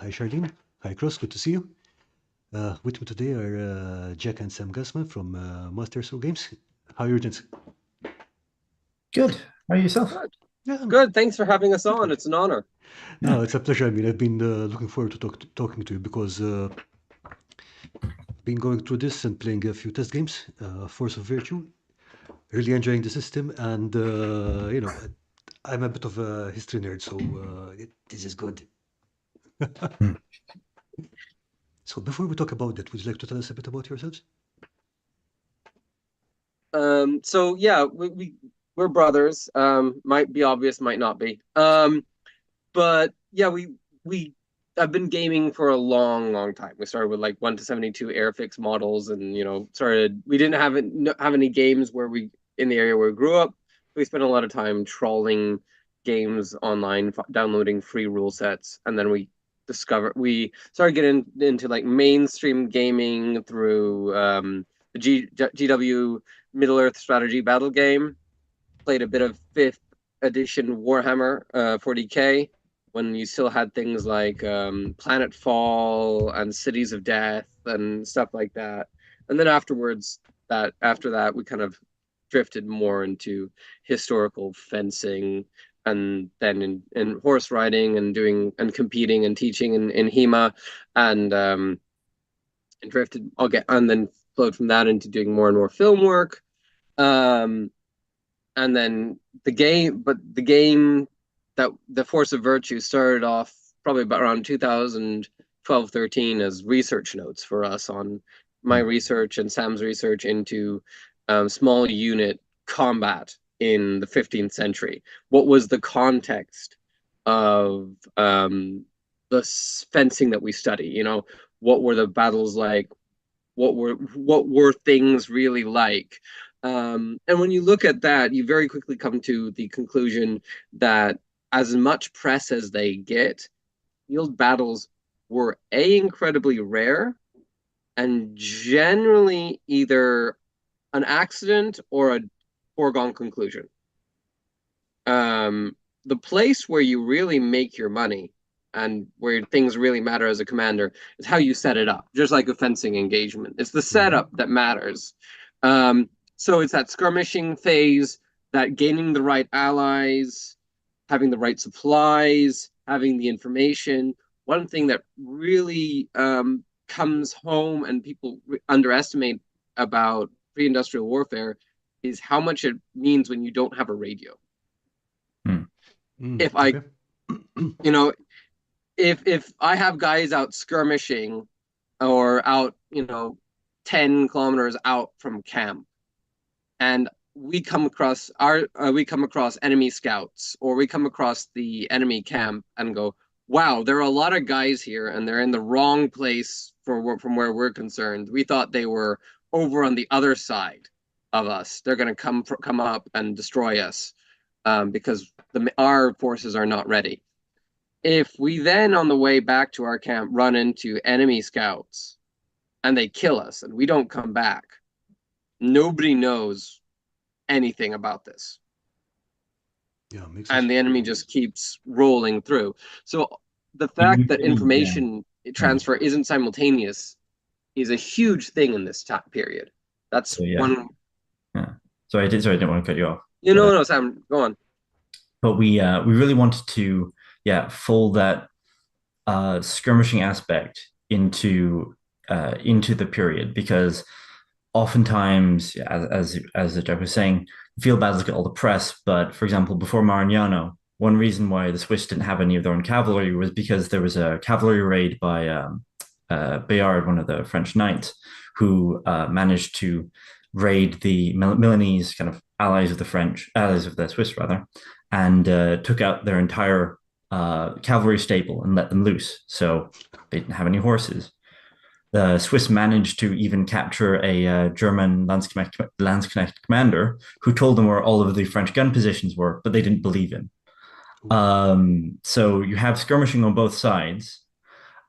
Hi, Charlene. Hi, Cross. Good to see you. With me today are Jack and Sam Gassman from Masterstroke Games. How are you doing? Good. How are yourself? Good. Yeah, Good. Thanks for having us good, on. good. It's an honor. Yeah. No, it's a pleasure. I mean, I've been looking forward to talking to you because been going through this and playing a few test games, Force of Virtue. Really enjoying the system, and I'm a bit of a history nerd, so this is good. Hmm. So before we talk about it, would you like to tell us a bit about yourselves? So yeah, we're brothers. Might be obvious, might not be. But yeah, we I've been gaming for a long time. We started with like 1 to 72 Airfix models, and started. We didn't have any games where we in the area where we grew up. We spent a lot of time trawling games online, downloading free rule sets, and then we started getting into like mainstream gaming through the GW Middle Earth strategy battle game. Played a bit of fifth edition Warhammer 40K when you still had things like Planetfall and Cities of Death and stuff like that. And then after that, we kind of drifted more into historical fencing, and then in horse riding and doing and competing and teaching in HEMA, and and drifted. And then flowed from that into doing more and more film work. Um, and then the game that the Force of Virtue started off probably about around 2012, 13 as research notes for us on my Hmm. research and Sam's research into small unit combat in the 15th century. What was the context of the fencing that we study? What were the battles like? What were things really like? And when you look at that, you very quickly come to the conclusion that as much press as they get, field battles were incredibly rare and generally either an accident or a foregone conclusion. The place where you really make your money and where things really matter as a commander is how you set it up, just like a fencing engagement. It's the Mm-hmm. setup that matters. So it's that skirmishing phase, that gaining the right allies, having the right supplies, having the information. One thing that really comes home and people underestimate about pre-industrial warfare is how much it means when you don't have a radio. Hmm. If I, Okay. you know, if I have guys out skirmishing or out, 10 kilometers out from camp, and we come across enemy scouts, or we come across the enemy camp and go, wow, there are a lot of guys here and they're in the wrong place from where we're concerned. We thought they were over on the other side of us. They're going to come up and destroy us, because our forces are not ready. If we then, on the way back to our camp, run into enemy scouts and they kill us and we don't come back, nobody knows anything about this. Yeah, makes sense. And the enemy just keeps rolling through. So the So fact you that really, yeah. information Hmm. transfer isn't simultaneous is a huge thing in this time period. That's So yeah. one. Yeah. Sorry, I didn't want to cut you off. No, no, Sam, go on. But we really wanted to, yeah, fold that skirmishing aspect into the period, because oftentimes, yeah, as Jeff was saying, field battles get all the press. But for example, before Marignano, one reason why the Swiss didn't have any of their own cavalry was because there was a cavalry raid by Bayard, one of the French knights, who managed to raid the Milanese kind of allies of the Swiss rather, and took out their entire cavalry stable and let them loose. So they didn't have any horses. The Swiss managed to even capture a German Landsknecht commander who told them where all of the French gun positions were, but they didn't believe him. Ooh. So you have skirmishing on both sides,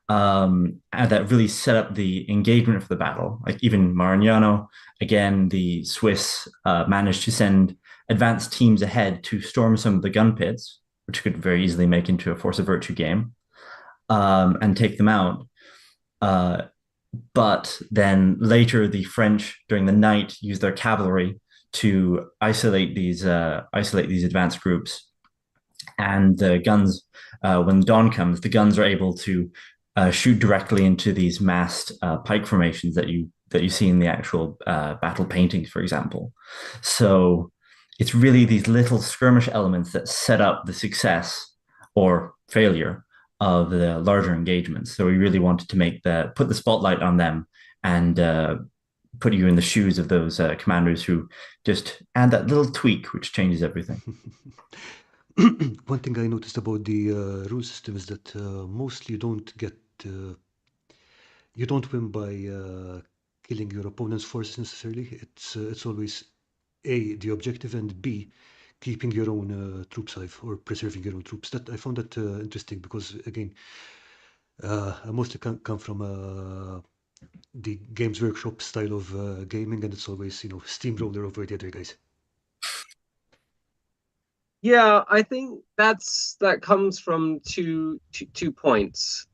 and that really set up the engagement for the battle. Like even Marignano, again, the Swiss managed to send advanced teams ahead to storm some of the gun pits, which could very easily make into a Force of Virtue game. and take them out. Uh, but then later, the French during the night used their cavalry to isolate these advanced groups. And the guns, when dawn comes, the guns are able to shoot directly into these massed pike formations that you see in the actual battle paintings, for example. So it's really these little skirmish elements that set up the success or failure of the larger engagements. So we really wanted to put the spotlight on them and put you in the shoes of those commanders who just add that little tweak which changes everything. One thing I noticed about the rule system is that mostly you don't win by killing your opponent's forces necessarily. It's always A, the objective, and B, keeping your own troops alive or preserving your own troops. That I found that interesting because again, I mostly come from the Games Workshop style of gaming, and it's always steamroller over the other guys. Yeah, I think that comes from two points.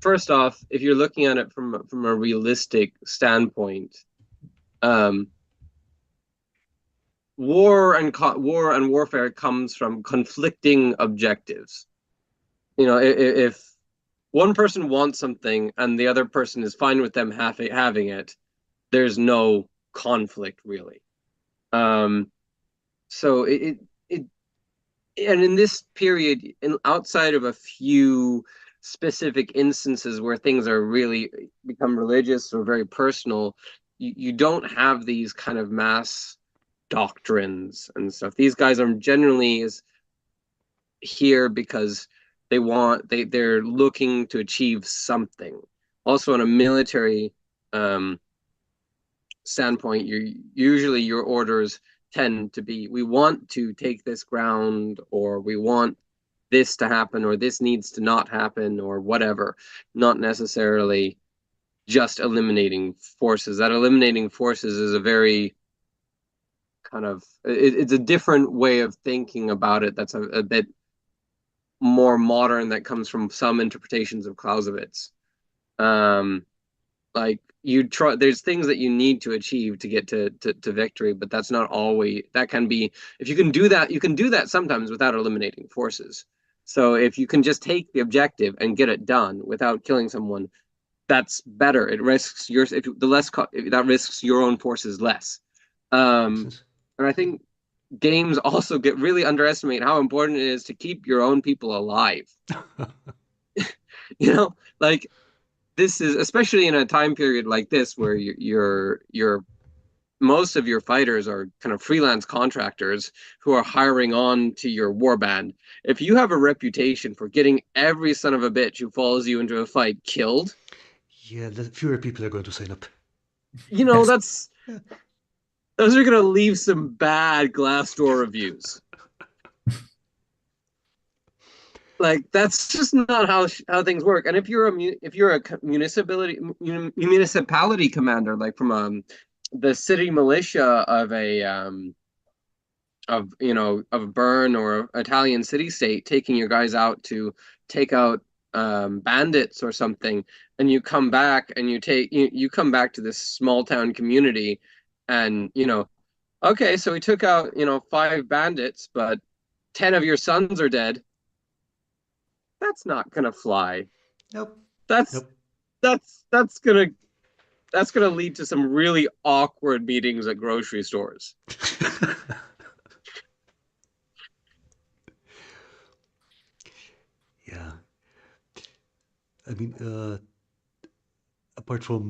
First off, if you're looking at it from a realistic standpoint, war and warfare comes from conflicting objectives. If one person wants something and the other person is fine with them having it, there's no conflict really. So and in this period, outside of a few specific instances where things are really become religious or very personal, you don't have these kind of mass doctrines and stuff. These guys are generally here because they're looking to achieve something. Also, on a military standpoint, usually your orders tend to be, we want to take this ground, or we want this to happen, or this needs to not happen, or whatever. Not necessarily just eliminating forces. That eliminating forces is a very it's a different way of thinking about it. That's a bit more modern, that comes from some interpretations of Clausewitz. Like there's things that you need to achieve to get to victory, but that's not always, that can be, if you can do that, you can do that sometimes without eliminating forces. So if you can just take the objective and get it done without killing someone, that's better. It risks that risks your own forces less. And I think games also underestimate how important it is to keep your own people alive. Like, this is especially in a time period like this where you're most of your fighters are kind of freelance contractors who are hiring on to your warband. If you have a reputation for getting every son of a bitch who follows you into a fight killed, yeah, fewer people are going to sign up. Yes. Those are going to leave some bad Glassdoor reviews. Like, that's just not how things work. And if you're a municipality commander, like from the city militia of a Bern or Italian city state, taking your guys out to take out bandits or something, and you come back and you come back to this small town community, and okay, so we took out 5 bandits, but 10 of your sons are dead. That's not gonna fly. Nope. That's gonna lead to some really awkward meetings at grocery stores. Yeah. I mean, apart from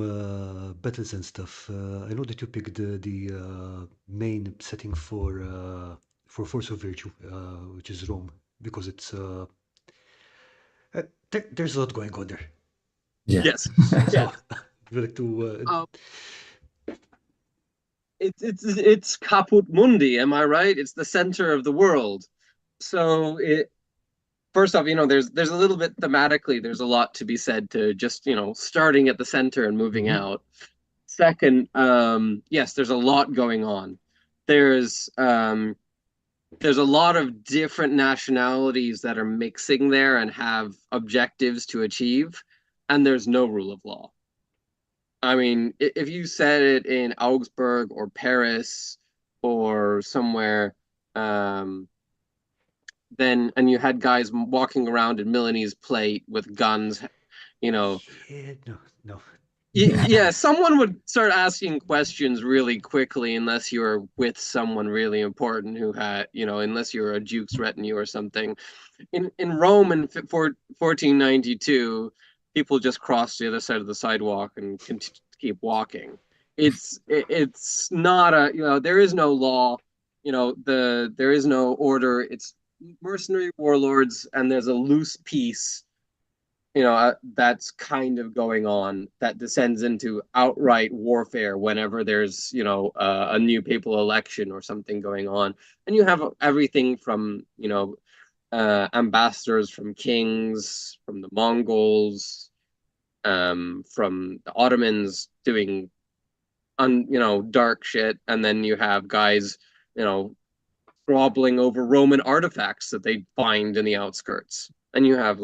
battles and stuff, I know that you picked the main setting for Force of Virtue, which is Rome, because there's a lot going on there. Yeah. Yes. So, we like to. It's Caput Mundi, am I right? It's the center of the world. So first off, there's a little bit thematically, there's a lot to be said to just, starting at the center and moving out. Second, yes, there's a lot going on. There's there's a lot of different nationalities that are mixing there and have objectives to achieve, and there's no rule of law. I mean, if you said it in Augsburg or Paris or somewhere, um, then and you had guys walking around in Milanese plate with guns, you know, Yeah, no, no. yeah, someone would start asking questions really quickly unless you were with someone really important who had, unless you were a duke's retinue or something. In Rome in 1492, people just crossed the other side of the sidewalk and keep walking. It's not there is no law, there is no order. It's mercenary warlords, and there's a loose peace, that's kind of going on that descends into outright warfare whenever there's, a new papal election or something going on. And you have everything from, ambassadors from kings, from the Mongols, from the Ottomans doing, dark shit. And then you have guys, squabbling over Roman artifacts that they find in the outskirts. And you have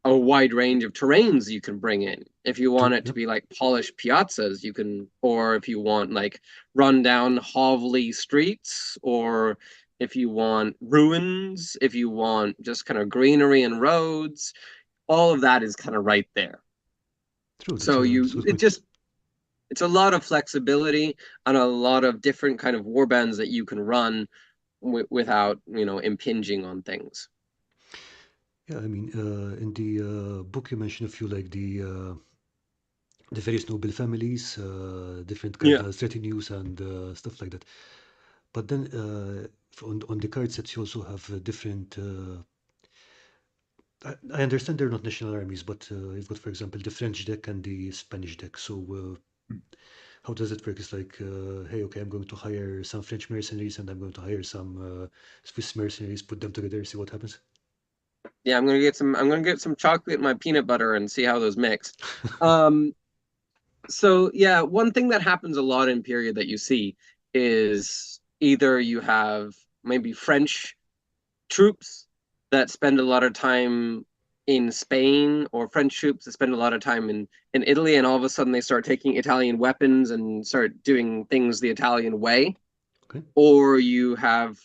a wide range of terrains you can bring in. If you want True. it to Yep. be like polished piazzas, you can, or if you want like run down hovely streets, or if you want ruins, if you want just kind of greenery and roads, all of that is kind of right there. True. So That's a good point. it's a lot of flexibility and a lot of different kind of warbands that you can run without, impinging on things. Yeah, I mean, in the book you mentioned a few like the various noble families, different Yeah. cardinals, retinues, and stuff like that. But then on the card sets, you also have different. I understand they're not national armies, but you've got, for example, the French deck and the Spanish deck. So how does it work? It's like, hey, okay, I'm going to hire some French mercenaries and I'm going to hire some Swiss mercenaries, put them together, see what happens. Yeah, I'm gonna get some chocolate in my peanut butter and see how those mix. Um, so yeah, one thing that happens a lot in period that you see is either you have maybe French troops that spend a lot of time in Spain, or French troops that spend a lot of time in Italy, and all of a sudden they start taking Italian weapons and start doing things the Italian way. Okay. Or you have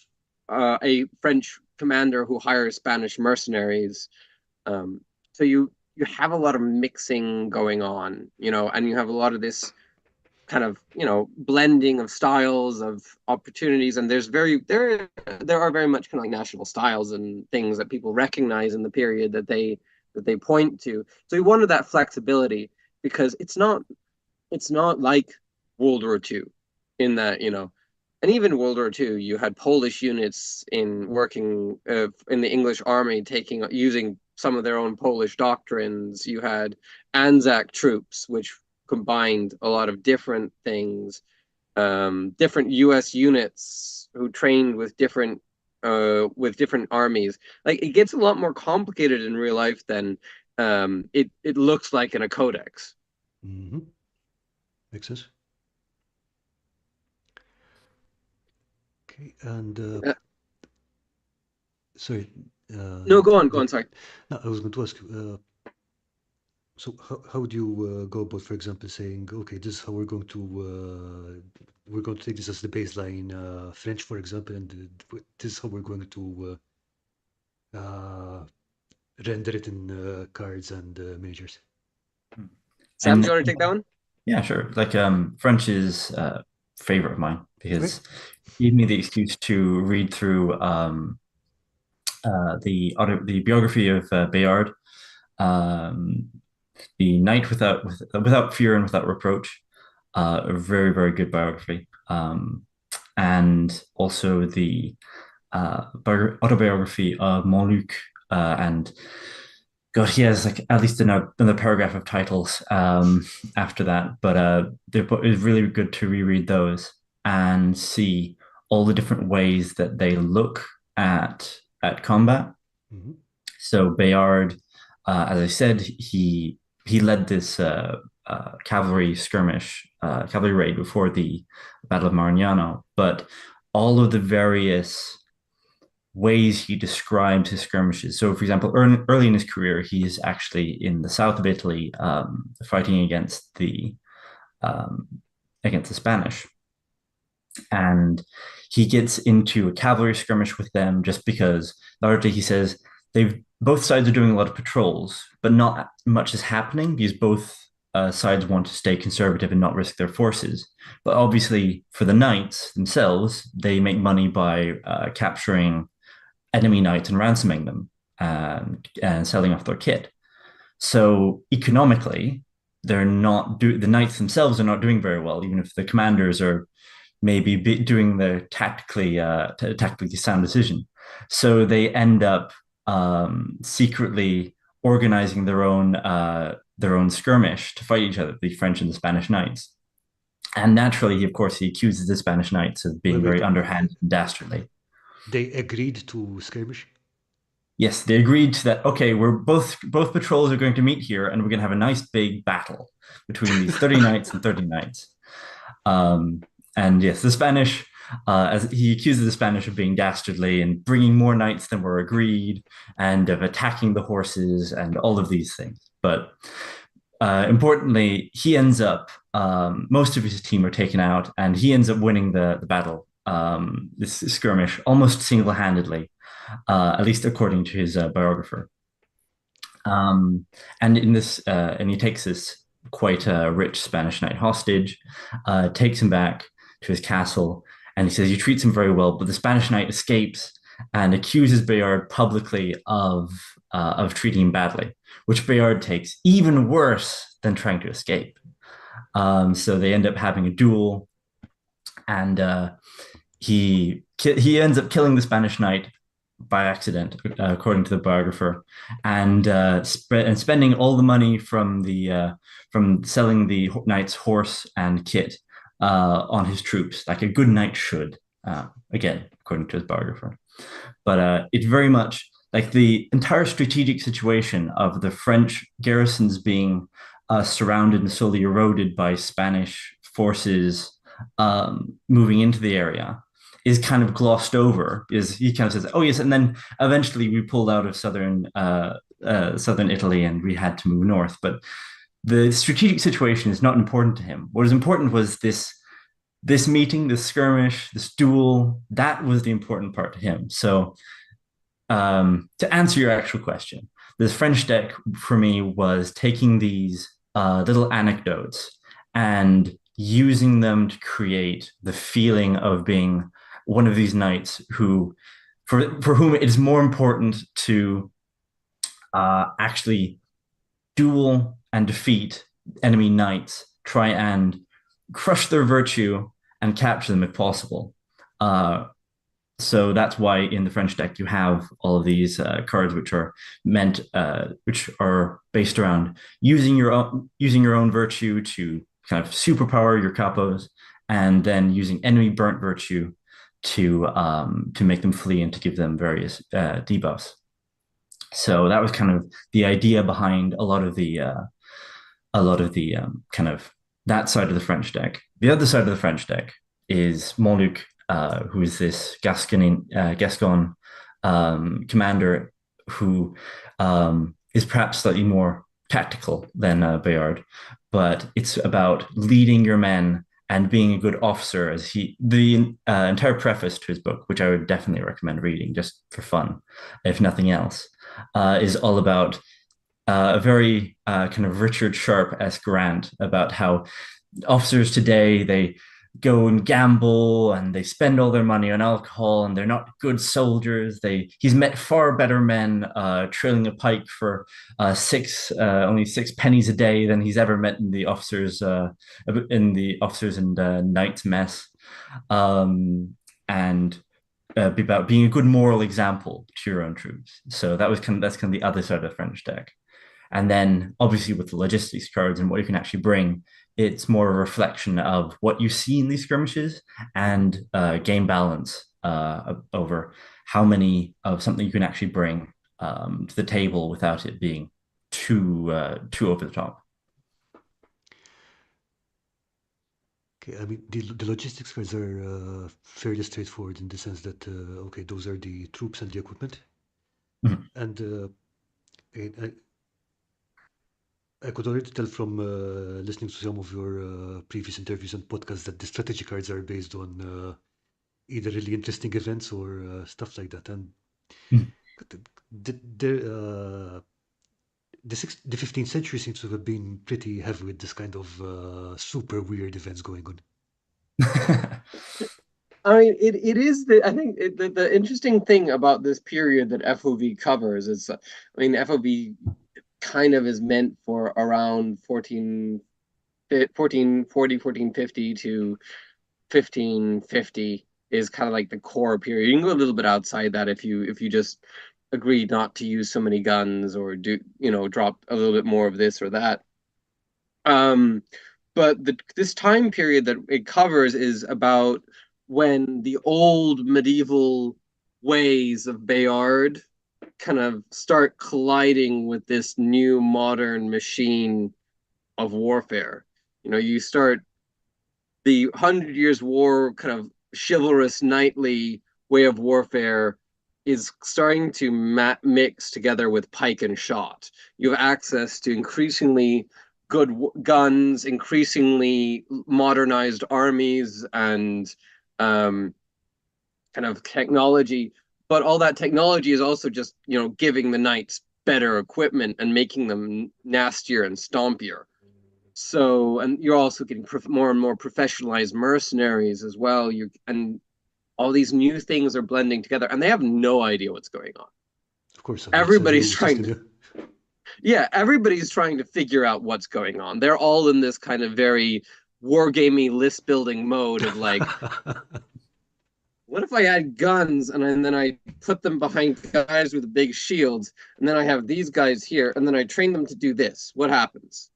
a French commander who hires Spanish mercenaries. So you have a lot of mixing going on, and you have a lot of this kind of, blending of styles, of opportunities, and there are very much kind of like national styles and things that people recognize in the period that they point to. So we wanted that flexibility because it's not like World War II in that, and even World War II, you had Polish units in working in the English army, using some of their own Polish doctrines. You had Anzac troops, which combined a lot of different things, different U.S. units who trained with different armies. Like it gets a lot more complicated in real life than it looks like in a codex. Mm-hmm. Makes sense. Okay, and Uh, sorry, no, go on, go go. on. Sorry. No, I was going to ask you. So how do you go about, for example, saying, okay, this is how we're going to take this as the baseline French, for example, and this is how we're going to render it in cards and miniatures. Sam, do And you want to take that one? yeah, sure. Like French is a favorite of mine Okay. because it gave me the excuse to read through the biography of Bayard, um, the Knight without Fear and Without Reproach, a very very good biography, and also the autobiography of Montluc, and God, he has like at least another paragraph of titles after that. But it's really good to reread those and see all the different ways that they look at combat. Mm-hmm. So Bayard, as I said, he led this cavalry skirmish, cavalry raid before the Battle of Marignano. But all of the various ways he describes his skirmishes. So, for example, early in his career, he is actually in the south of Italy, fighting um, against the Spanish, and he gets into a cavalry skirmish with them just because largely he says they've both sides are doing a lot of patrols, but not much is happening because both sides want to stay conservative and not risk their forces. But obviously, for the knights themselves, they make money by capturing enemy knights and ransoming them and selling off their kit. So economically, the knights themselves are not doing very well, even if the commanders are maybe doing the tactically sound decision. So they end up secretly organizing their own skirmish to fight each other, the French and the Spanish knights. And naturally, of course, he accuses the Spanish knights of being Wait, very underhanded and dastardly. they agreed to skirmish? Yes, they agreed that okay, we're both patrols are going to meet here, and we're going to have a nice big battle between these 30 knights and 30 knights. Um, and yes, the Spanish, as he accuses the Spanish of being dastardly and bringing more knights than were agreed, and of attacking the horses and all of these things. But importantly, he ends up most of his team are taken out, and he ends up winning the battle, this skirmish, almost single handedly, at least according to his biographer. And in this, and he takes this quite rich Spanish knight hostage, takes him back to his castle, and he says he treats him very well. But the Spanish knight escapes and accuses Bayard publicly of treating him badly, which Bayard takes even worse than trying to escape. So they end up having a duel, and he ends up killing the Spanish knight by accident, according to the biographer, and spending all the money from selling the knight's horse and kit on his troops, like a good knight should. Again, according to his biographer, but it's very much like the entire strategic situation of the French garrisons being surrounded and slowly eroded by Spanish forces moving into the area is kind of glossed over. Is he kind of says, "Oh yes," and then eventually we pulled out of southern Italy and we had to move north. But the strategic situation is not important to him. What is important was this meeting, this skirmish, this duel. That was the important part to him. So to answer your actual question, this French deck for me was taking these little anecdotes and using them to create the feeling of being one of these knights who, for whom it is more important to actually duel and defeat enemy knights, try and crush their virtue and capture them if possible. So that's why in the French deck you have all of these cards which are which are based around using your own virtue to kind of superpower your capos, and then using enemy burnt virtue to make them flee and to give them various debuffs. So that was kind of the idea behind a lot of the kind of that side of the French deck. The other side of the French deck is Montluc, who is this Gascon commander who is perhaps slightly more tactical than Bayard, but it's about leading your men and being a good officer. As the entire preface to his book, which I would definitely recommend reading just for fun, if nothing else, is all about a very kind of Richard Sharp-esque rant about how officers today, they go and gamble and they spend all their money on alcohol and they're not good soldiers. He's met far better men trailing a pike for only 6 pennies a day than he's ever met in the officers and knights mess, and about being a good moral example to your own troops. So that's kind of the other side of the French deck. And then obviously with the logistics cards and what you can actually bring, it's more a reflection of what you see in these skirmishes and game balance over how many of something you can actually bring to the table without it being too over the top. Okay, I mean, the logistics cards are fairly straightforward in the sense that, okay, those are the troops and the equipment. Mhm. And I could already tell from listening to some of your previous interviews and podcasts that the strategy cards are based on either really interesting events or stuff like that. And Mhm. the, the, the 15th century seems to have been pretty heavy with this kind of super weird events going on. I mean, it is I think the interesting thing about this period that FOV covers is, I mean, FOV kind of is meant for around 1440, 1450 to 1550 is kind of like the core period. You can go a little bit outside that if you just agree not to use so many guns or do, drop a little bit more of this or that. Um, but this time period that it covers is about when the old medieval ways of Bayard kind of start colliding with this new modern machine of warfare. You start the Hundred Years' War kind of chivalrous knightly way of warfare is starting to mix together with pike and shot. You have access to increasingly good guns, increasingly modernized armies, and um, kind of technology. But all that technology is also just giving the knights better equipment and making them nastier and stompier. So, and you're also getting more and more professionalized mercenaries as well. And all these new things are blending together, and they have no idea what's going on. Of course, I mean, it's a Everybody's new trying system, to, yeah. yeah, everybody's trying to figure out what's going on. They're all in this kind of very wargamey list building mode of like, what if I had guns and then I put them behind guys with big shields, and then I have these guys here, and then I train them to do this? What happens?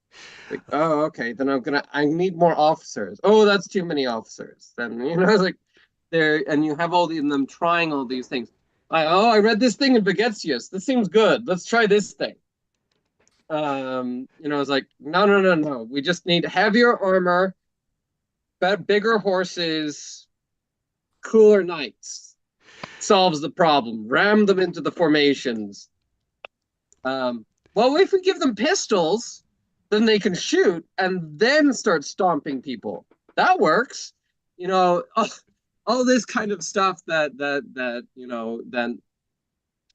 Like, oh, okay, then I need more officers. Oh, that's too many officers. Then, it's like and you have all them trying all these things. I read this thing in Begetius. This seems good. Let's try this thing. It's like, no, no, no, no. We just need heavier armor, bigger horses, cooler knights. Solves the problem. Ram them into the formations. Well, if we give them pistols, then they can shoot and then start stomping people. That works. All this kind of stuff that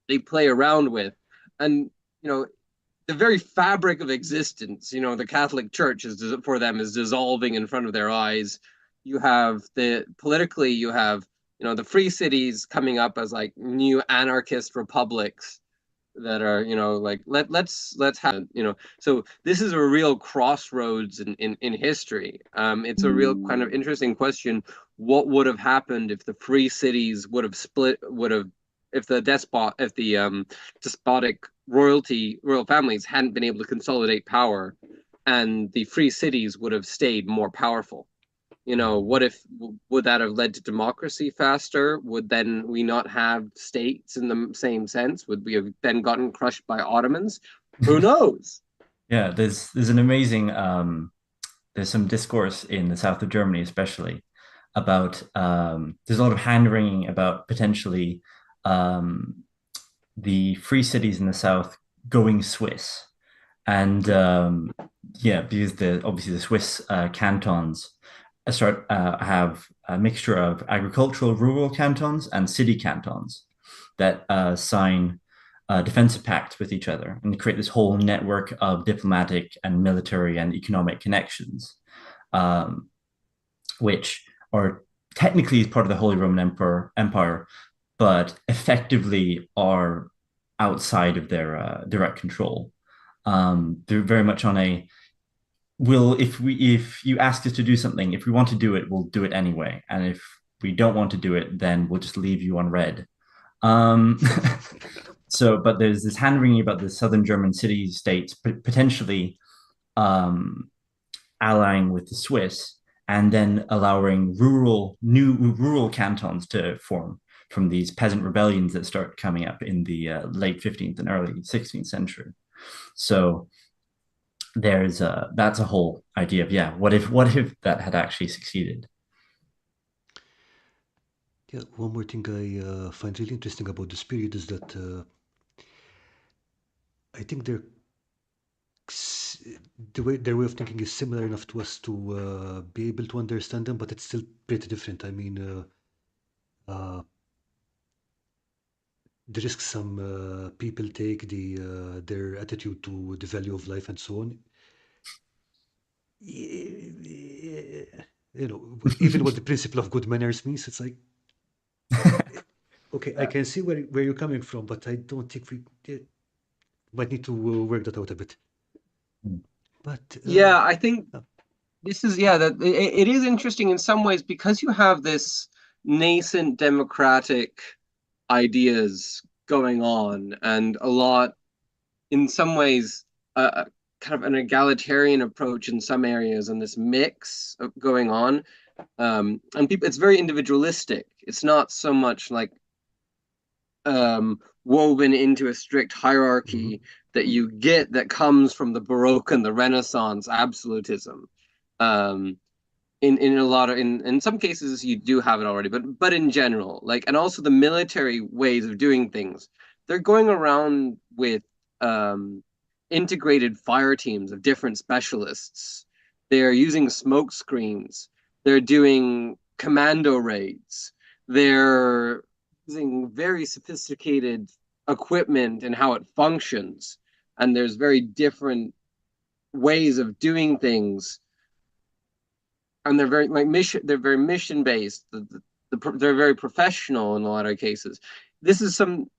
they play around with. And the very fabric of existence, the Catholic Church for them is dissolving in front of their eyes. You have politically, you have the free cities coming up as like new anarchist republics that are like let's have so this is a real crossroads in history. It's a real kind of interesting question. What would have happened if the free cities would have split, if the despotic royal families hadn't been able to consolidate power, and the free cities would have stayed more powerful? What if, would that have led to democracy faster? Would then we not have states in the same sense? Would we have then gotten crushed by Ottomans? Who knows? Yeah, there's an amazing there's some discourse in the south of Germany, especially about there's a lot of hand wringing about potentially um, the free cities in the south going Swiss, and yeah, because obviously the Swiss cantons have a mixture of agricultural rural cantons and city cantons that sign defensive pacts with each other and create this whole network of diplomatic and military and economic connections, um, which are technically part of the Holy Roman Empire, but effectively are outside of their direct control. They're very much on a if you ask us to do something, if we want to do it, we'll do it anyway, and if we don't want to do it, then we'll just leave you on red. Um, but there's this hand wringing about the southern German city states potentially um, allying with the Swiss, and then allowing new rural cantons to form from these peasant rebellions that start coming up in the late 15th and early 16th century. So that's a whole idea of, yeah, what if that had actually succeeded? Yeah, one more thing I find really interesting about this period is that I think their way of thinking is similar enough to us to be able to understand them, but it's still pretty different. I mean, uh, the risks some people take, their attitude to the value of life, and so on. You know, even what the principle of good manners means, it's like, okay, I Yeah. can see where you're coming from, but I don't think we might need to work that out a bit. But Yeah, I think uh, this is yeah that it is interesting in some ways because you have this nascent democratic ideas going on and a lot in some ways kind of an egalitarian approach in some areas and this mix of going on and people it's very individualistic. It's not so much like woven into a strict mhm, hierarchy that you get that comes from the Baroque and the Renaissance absolutism. Um, in a lot of in some cases you do have it already, but in general, like and also the military ways of doing things, they're going around with um, integrated fire teams of different specialists. They're using smoke screens. They're doing commando raids. They're using very sophisticated equipment and how it functions. And there's very different ways of doing things and they're very like mission they're very mission based they're very professional in a lot of cases. This is something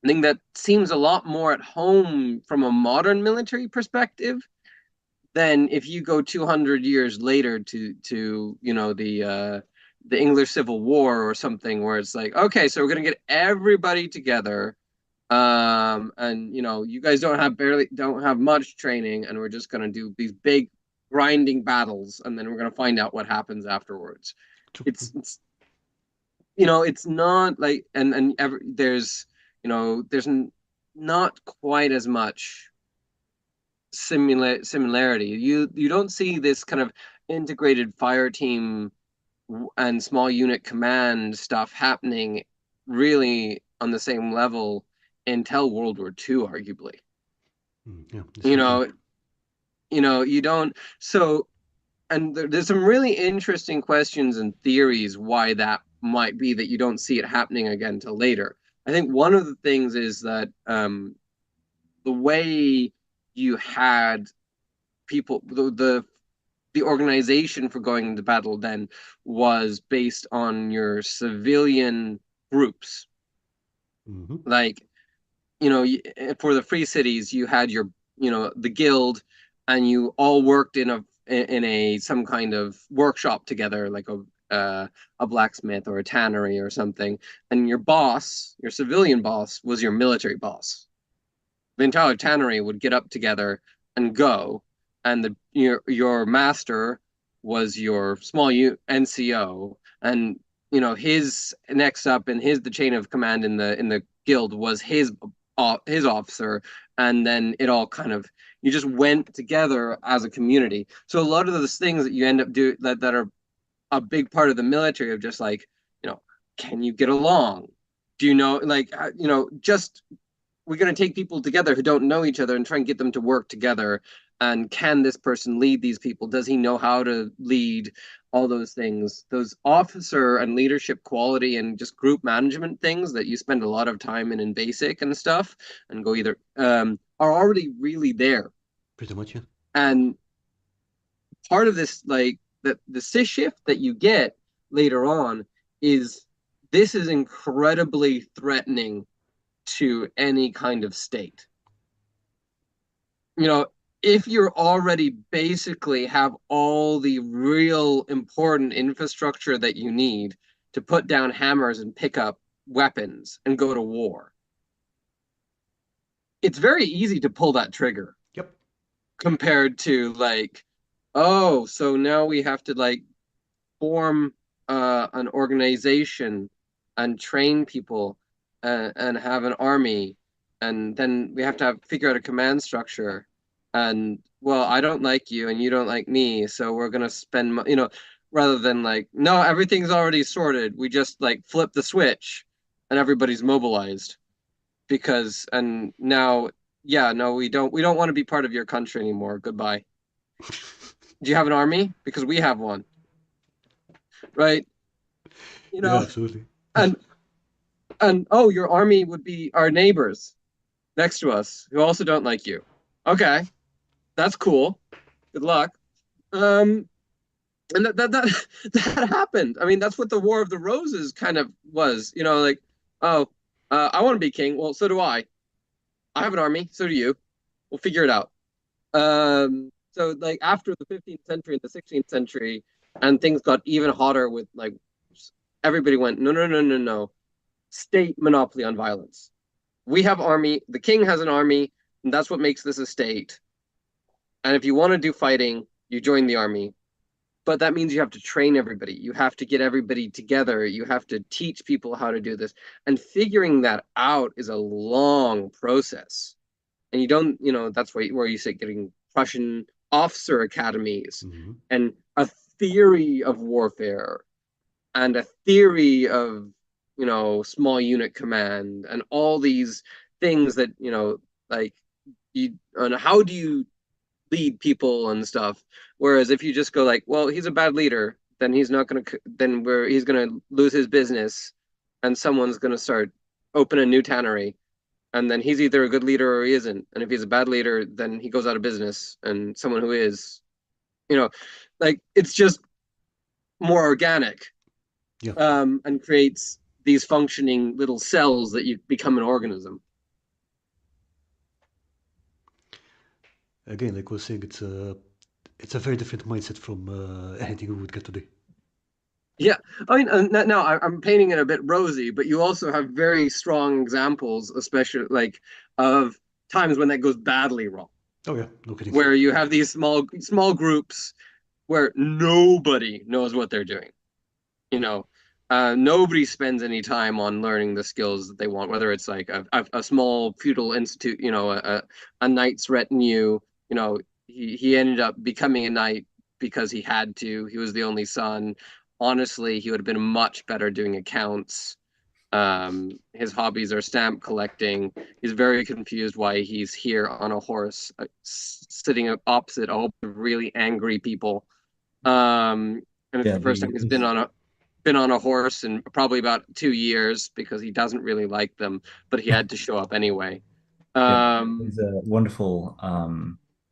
that seems a lot more at home from a modern military perspective than if you go 200 years later to the English Civil War or something where it's like, okay, so we're going to get everybody together, and you guys don't have much training, and we're just going to do these big grinding battles, and then we're going to find out what happens afterwards. true. It's it's not like there's there's not quite as much similarity. You don't see this kind of integrated fire team and small unit command stuff happening really on the same level until World War II, arguably. Yeah, that's You very true. know, you don't. So, and there's some really interesting questions and theories why that might be that you don't see it happening again till later. I think one of the things is that the way you had people, the organization for going into battle then was based on your civilian groups. Hmm. Like, for the free cities, you had the guild, and you all worked in a some kind of workshop together, like a blacksmith or a tannery or something. And your boss, your civilian boss, was your military boss. The entire tannery would get up together and go, and your master was your small NCO, and his next up in his the chain of command in the guild was his officer, and then it all kind of you just went together as a community. So a lot of those things that you end up do that are a big part of the military of just like, you know, can you get along? Do you know, like, just we're going to take people together who don't know each other and try and get them to work together. And can this person lead these people? Does he know how to lead? All those things, those officer and leadership quality and just group management things that you spend a lot of time in basic and stuff and go either are already really there. Pretty much, yeah. And part of this, like the shift that you get later on, is this is incredibly threatening to any kind of state. you know, if you're already basically have all the real important infrastructure that you need to put down hammers and pick up weapons and go to war, it's very easy to pull that trigger Yep. compared to like, oh, so now we have to like form an organization and train people and have an army, and then we have to figure out a command structure, and well, I don't like you and you don't like me, so we're gonna spend, rather than like, no, everything's already sorted. We just like flip the switch and everybody's mobilized because, and now, yeah, no, we don't want to be part of your country anymore. Goodbye. Do you have an army? Because we have one, right? You Yeah, know, absolutely. and oh, your army would be our neighbors next to us who also don't like you. Okay, that's cool. Good luck. Um, and that that happened. I mean, that's what the War of the Roses kind of was. Like, oh, I want to be king. Well, so do I. I have an army. So do you. We'll figure it out. So like after the 15th century and the 16th century, and things got even hotter with like everybody went, no, no, no, no, no, state monopoly on violence. We have army. The king has an army, and that's what makes this a state. And if you want to do fighting, you join the army. But that means you have to train everybody. You have to get everybody together. You have to teach people how to do this. And figuring that out is a long process. And you don't, that's where you say getting Prussian officer academies Hmm. and a theory of warfare and a theory of, small unit command and all these things that, like you, and how do you lead people and stuff. Whereas if you just go like, well, he's a bad leader, then he's not going to, then he's going to lose his business and someone's going to start open a new tannery. And then he's either a good leader or he isn't. And if he's a bad leader, then he goes out of business. And someone who is, you know, like it's just more organic, Yeah. and creates these functioning little cells that you become an organism. Again, like I was saying, it's a very different mindset from anything we would get today. Yeah, I mean, now I'm painting it a bit rosy, but you also have very strong examples, especially like of times when that goes badly wrong, Oh yeah, no kidding. where you have these small groups where nobody knows what they're doing. You know, nobody spends any time on learning the skills that they want, whether it's like a small feudal institute, a knight's retinue. You know, he ended up becoming a knight because he had to. He was the only son. Honestly, he would have been much better doing accounts. His hobbies are stamp collecting. He's very confused why he's here on a horse, sitting opposite a whole bunch of really angry people. And it's Yeah, the first time he's been on a horse in probably about 2 years because he doesn't really like them, but he had to show up anyway. yeah. Um, There's a wonderful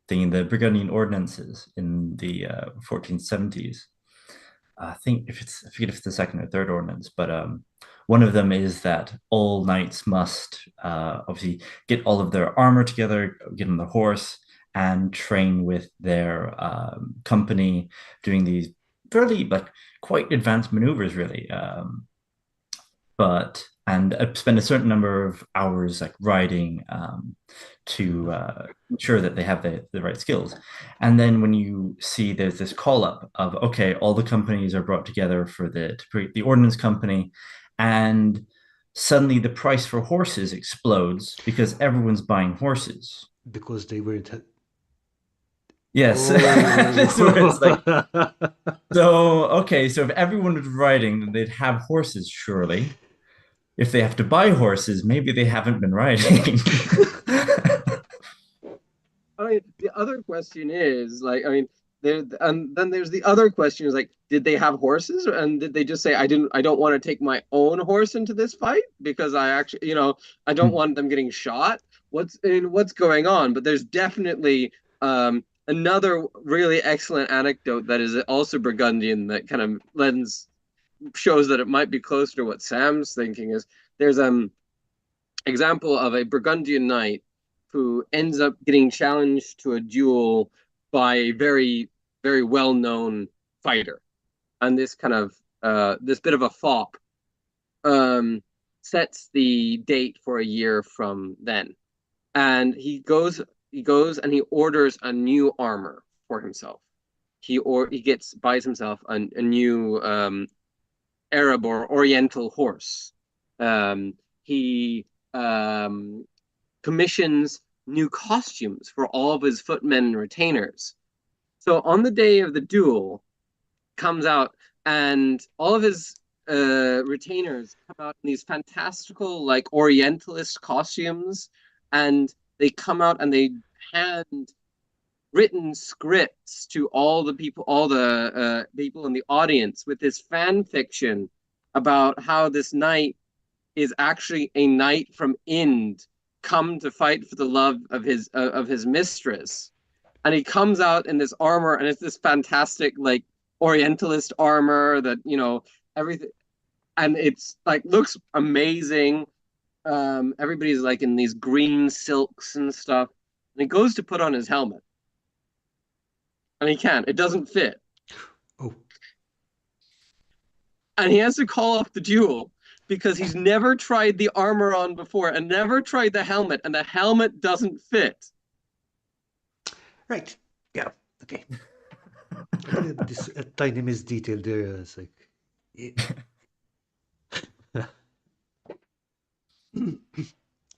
thing in the Burgundian ordinances in the 1470s. I forget if it's the second or third ordinance, but one of them is that all knights must obviously get all of their armor together, get on the horse, and train with their company, doing these fairly like quite advanced maneuvers, really. But and spend a certain number of hours like riding to ensure that they have the right skills. And then when you see there's this call up of okay, all the companies are brought together for to create the ordnance company, and suddenly the price for horses explodes because everyone's buying horses. Because they weren't. Yes, this is where it's like Oh. so okay, so if everyone was riding, then they'd have horses, surely. If they have to buy horses, maybe they haven't been riding. I mean, the other question is like, I mean, and then there's the other question is like, did they have horses, and did they just say, I don't want to take my own horse into this fight because I actually, I don't want them getting shot. What's going on? But there's definitely another really excellent anecdote that is also Burgundian that kind of lends shows that it might be closer to what Sam's thinking is. There's example of a Burgundian knight who ends up getting challenged to a duel by a very, very well-known fighter. And this kind of this bit of a fop um, sets the date for a year from then. And he goes and he orders a new armor for himself. He buys himself a new Arab or Oriental horse. He commissions new costumes for all of his footmen and retainers. So on the day of the duel, comes out and all of his retainers come out in these fantastical, like Orientalist costumes, and they come out and they hand written scripts to all the people in the audience with this fan fiction about how this knight is actually a knight from Ind come to fight for the love of his mistress, and he comes out in this armor, and it's this fantastic like Orientalist armor that everything, and it's like looks amazing. Everybody's like in these green silks and stuff, and he goes to put on his helmet, and he can't. It doesn't fit, Oh, and he has to call off the duel because he's never tried the armor on before and never tried the helmet, and the helmet doesn't fit. right. Yeah. Okay. This tiny miss detail there is like.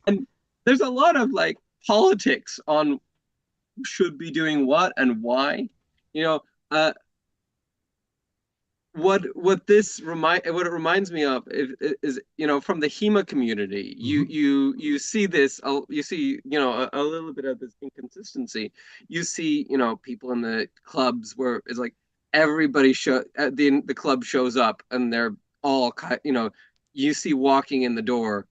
And there's a lot of like politics on who should be doing what and why. You know, uh, what it reminds me of is from the HEMA community. You Mhm. you see this, you see a little bit of this inconsistency. You see people in the clubs where it's like everybody the club shows up and they're all you see walking in the door,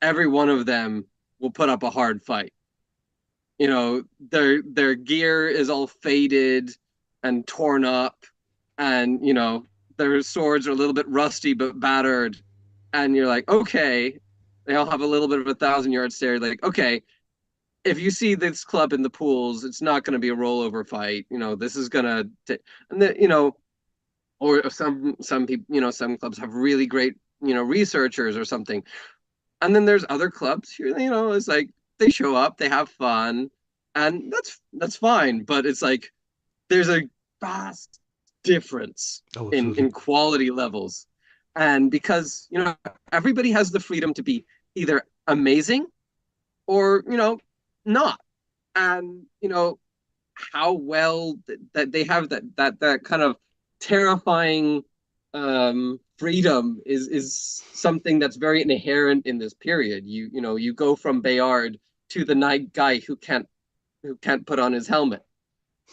every one of them will put up a hard fight. Their gear is all faded and torn up, and their swords are a little bit rusty but battered, and you're like, okay, they all have a little bit of a 1,000 yard stare. Like, okay, if you see this club in the pools, it's not going to be a rollover fight. This is gonna, and then or some people, some clubs have really great researchers or something, and then there's other clubs here, it's like they show up, they have fun, and that's fine. But it's like there's a vast difference Oh, in absolutely. quality levels. And because, everybody has the freedom to be either amazing or, not. And, how well that they have that kind of terrifying freedom is something that's very inherent in this period. You go from Bayard to the night guy who can't put on his helmet,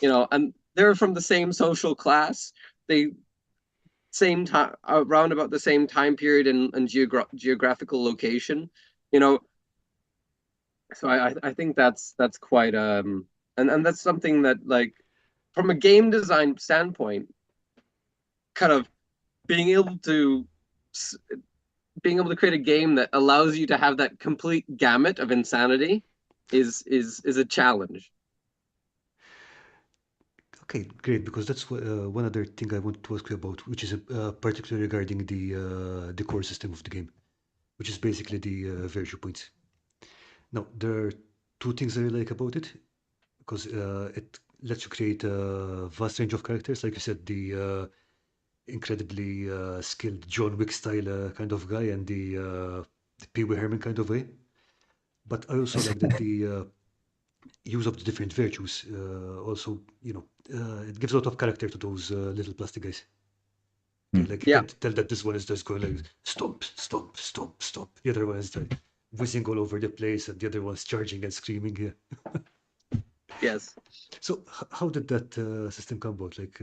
and they're from the same social class. They same time around about the same time period and geographical location, you know. So I think that's quite and that's something that, like, from a game design standpoint, kind of being able to being able to create a game that allows you to have that complete gamut of insanity is a challenge. Okay, great, because that's one other thing I want to ask you about, which is particularly regarding the core system of the game, which is basically the virtue points. Now, there are two things I really like about it, because it lets you create a vast range of characters. Like you said, the incredibly skilled John Wick style kind of guy and the Pee Wee Herman kind of way. But I also like that the use of the different virtues also, it gives a lot of character to those little plastic guys. Okay, like you Yeah. can't tell that this one is just going like stomp, stomp, stomp, stomp. The other one is like whizzing all over the place, and the other one's charging and screaming. Yeah. Yes. So how did that system come about? Like,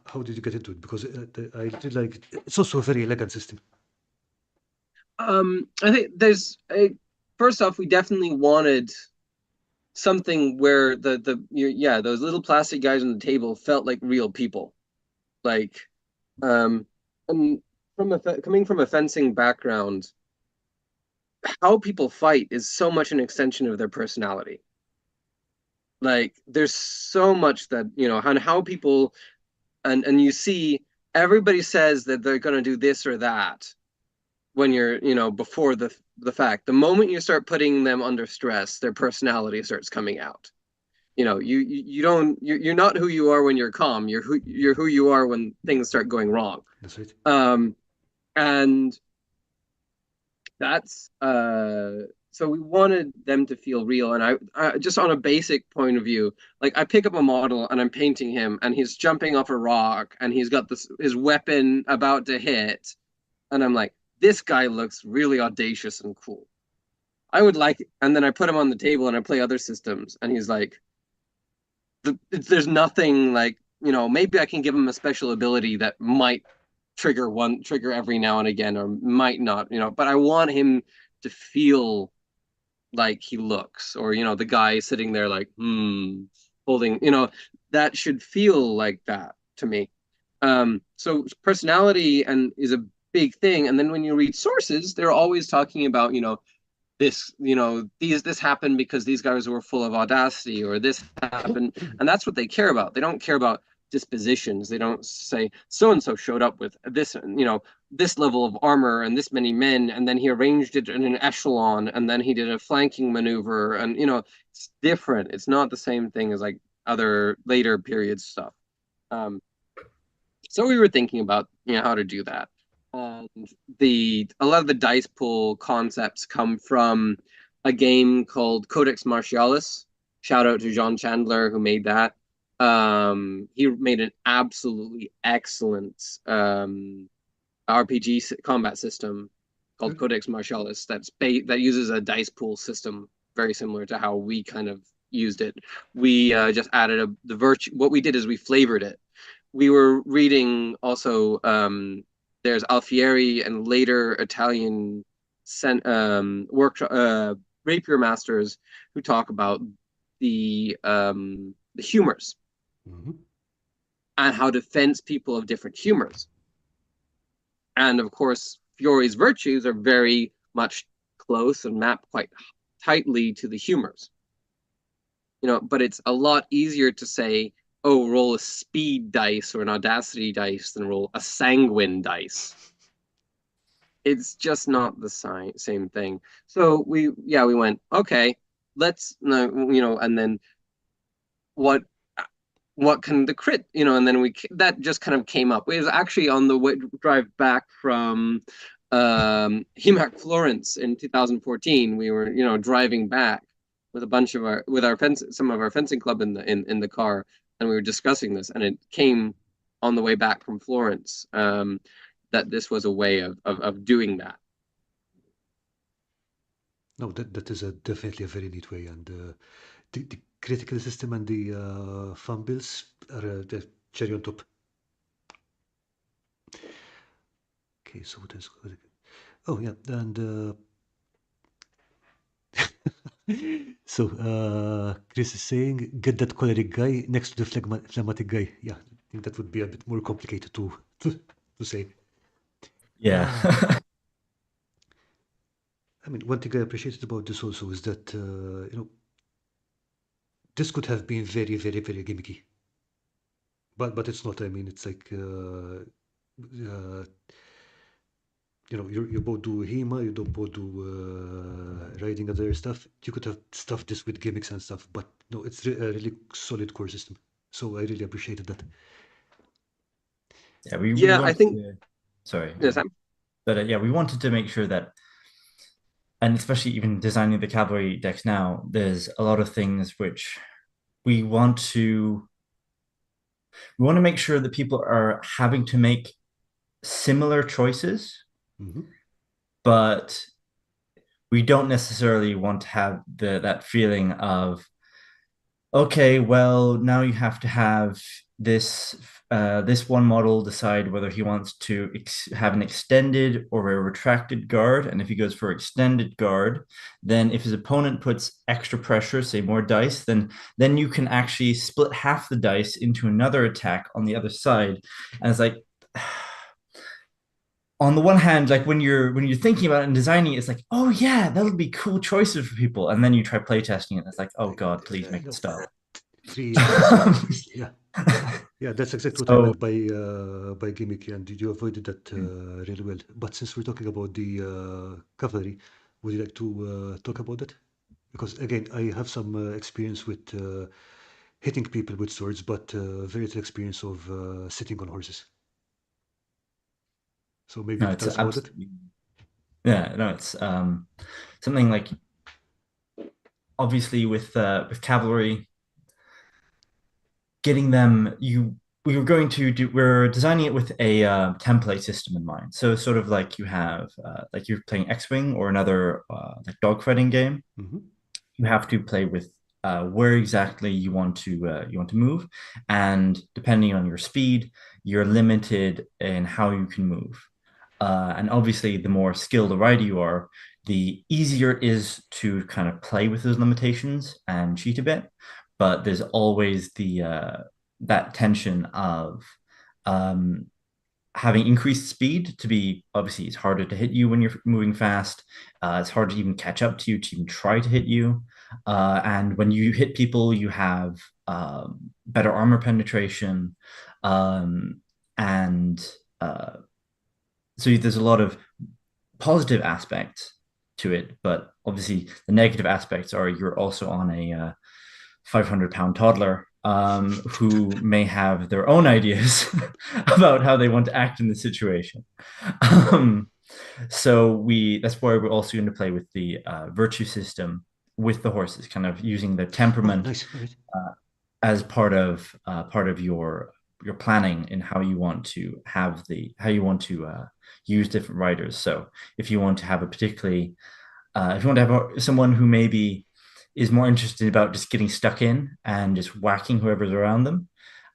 how did you get into it? Because I did like it's also a very elegant system. I think first off, we definitely wanted something where those little plastic guys on the table felt like real people. Like, and coming from a fencing background, how people fight is so much an extension of their personality. Like, there's so much that, and how people, and you see everybody says that they're going to do this or that when you're, before the fact. The moment you start putting them under stress, their personality starts coming out. You don't, you're not who you are when you're calm. You're who you are when things start going wrong. That's right. Um, and that's so we wanted them to feel real. And I just on a basic point of view, like I pick up a model and I'm painting him, and he's jumping off a rock, and he's got this his weapon about to hit, and I'm like, this guy looks really audacious and cool. I would like, and then I put him on the table and I play other systems, and he's like, there's nothing like, maybe I can give him a special ability that might trigger every now and again, or might not, but I want him to feel like he looks, or the guy sitting there like holding, that should feel like that to me. So personality and is a big thing. And then when you read sources, they're always talking about, this happened because these guys were full of audacity, or this happened, and that's what they care about. They don't care about dispositions. They don't say so and so showed up with this, this level of armor and this many men, and then he arranged it in an echelon, and then he did a flanking maneuver, and it's different. It's not the same thing as like other later period stuff. So we were thinking about how to do that. And a lot of the dice pool concepts come from a game called Codex Martialis. Shout out to John Chandler who made that. He made an absolutely excellent RPG combat system called Codex Martialis that uses a dice pool system very similar to how we kind of used it. We just added the virtue. What we did is we flavored it. We were reading also there's Alfieri and later Italian rapier masters who talk about the humors and how to fence people of different humors. And of course, Fiore's virtues are very much close and map quite tightly to the humors. But it's a lot easier to say, oh, roll a speed dice or an audacity dice than roll a sanguine dice. It's just not the same thing. So we went, okay, let's, and then what can the crit, and then that just kind of came up. It was actually on the drive back from HEMAC Florence in 2014. We were, driving back with some of our fencing club in the car, and we were discussing this, and it came on the way back from Florence that this was a way of doing that. No, that is definitely a very neat way, and the critical system and the fumbles are the cherry on top. Okay, so what is? Oh yeah, and so Chris is saying, get that choleric guy next to the phlegmatic guy. Yeah, I think that would be a bit more complicated to say. Yeah. I mean, one thing I appreciated about this also is that this could have been very, very, very gimmicky, but it's not. I mean, it's like you both do HEMA, you don't both do riding other stuff. You could have stuffed this with gimmicks and stuff, but no, it's a really solid core system. So I really appreciated that. Yeah, we I wanted think. Sorry. Yes, Sam? But yeah, we wanted to make sure that, and especially even designing the cavalry decks now, there's a lot of things which we want to make sure that people are having to make similar choices, but we don't necessarily want to have that feeling of, okay, well, now you have to have this one model decide whether he wants to have an extended or a retracted guard. And if he goes for extended guard, then if his opponent puts extra pressure, say more dice, then you can actually split half the dice into another attack on the other side. And it's like, on the one hand, like when you're thinking about it and designing it, it's like, oh yeah, that'll be cool choices for people. And then you try playtesting it, and it's like, oh god, please make it stop. Yeah. Yeah, that's exactly what I meant by gimmicky, and you avoided that really well. But since we're talking about the cavalry, would you like to talk about that? Because again, I have some experience with hitting people with swords, but very little experience of sitting on horses. So maybe you could tell us about it. Yeah, no, it's something like obviously with cavalry, getting them we're designing it with a template system in mind. So sort of like you have like you're playing X-Wing or another like dogfighting game. Mm-hmm. You have to play with where exactly you want to move, and depending on your speed, you're limited in how you can move. And obviously, the more skilled a rider you are, the easier it is to kind of play with those limitations and cheat a bit. But there's always the that tension of um, having increased speed to be obviously it's harder to hit you when you're moving fast. It's hard to even catch up to you to even try to hit you. And when you hit people, you have better armor penetration. Um, and so there's a lot of positive aspects to it, but obviously the negative aspects are you're also on a 500-pound toddler who may have their own ideas about how they want to act in the situation. Um, so that's why we're also going to play with the virtue system with the horses, kind of using the Oh, temperament nice. All right. as part of your planning in how you want to have the how you want to use different riders. So if you want to have a particularly if you want to have someone who maybe is more interested about just getting stuck in and just whacking whoever's around them,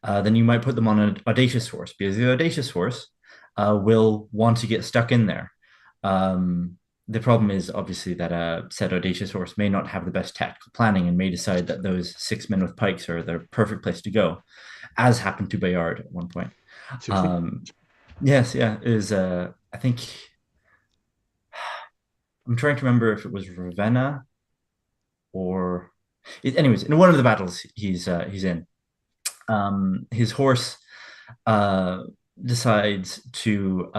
then you might put them on an audacious horse because the audacious horse will want to get stuck in there. Um, the problem is obviously that a said audacious horse may not have the best tactical planning and may decide that those 6 men with pikes are the perfect place to go, as happened to Bayard at one point. Seriously? Um, yes, yeah, is I think I'm trying to remember if it was Ravenna or anyways, in one of the battles he's in, his horse uh, decides to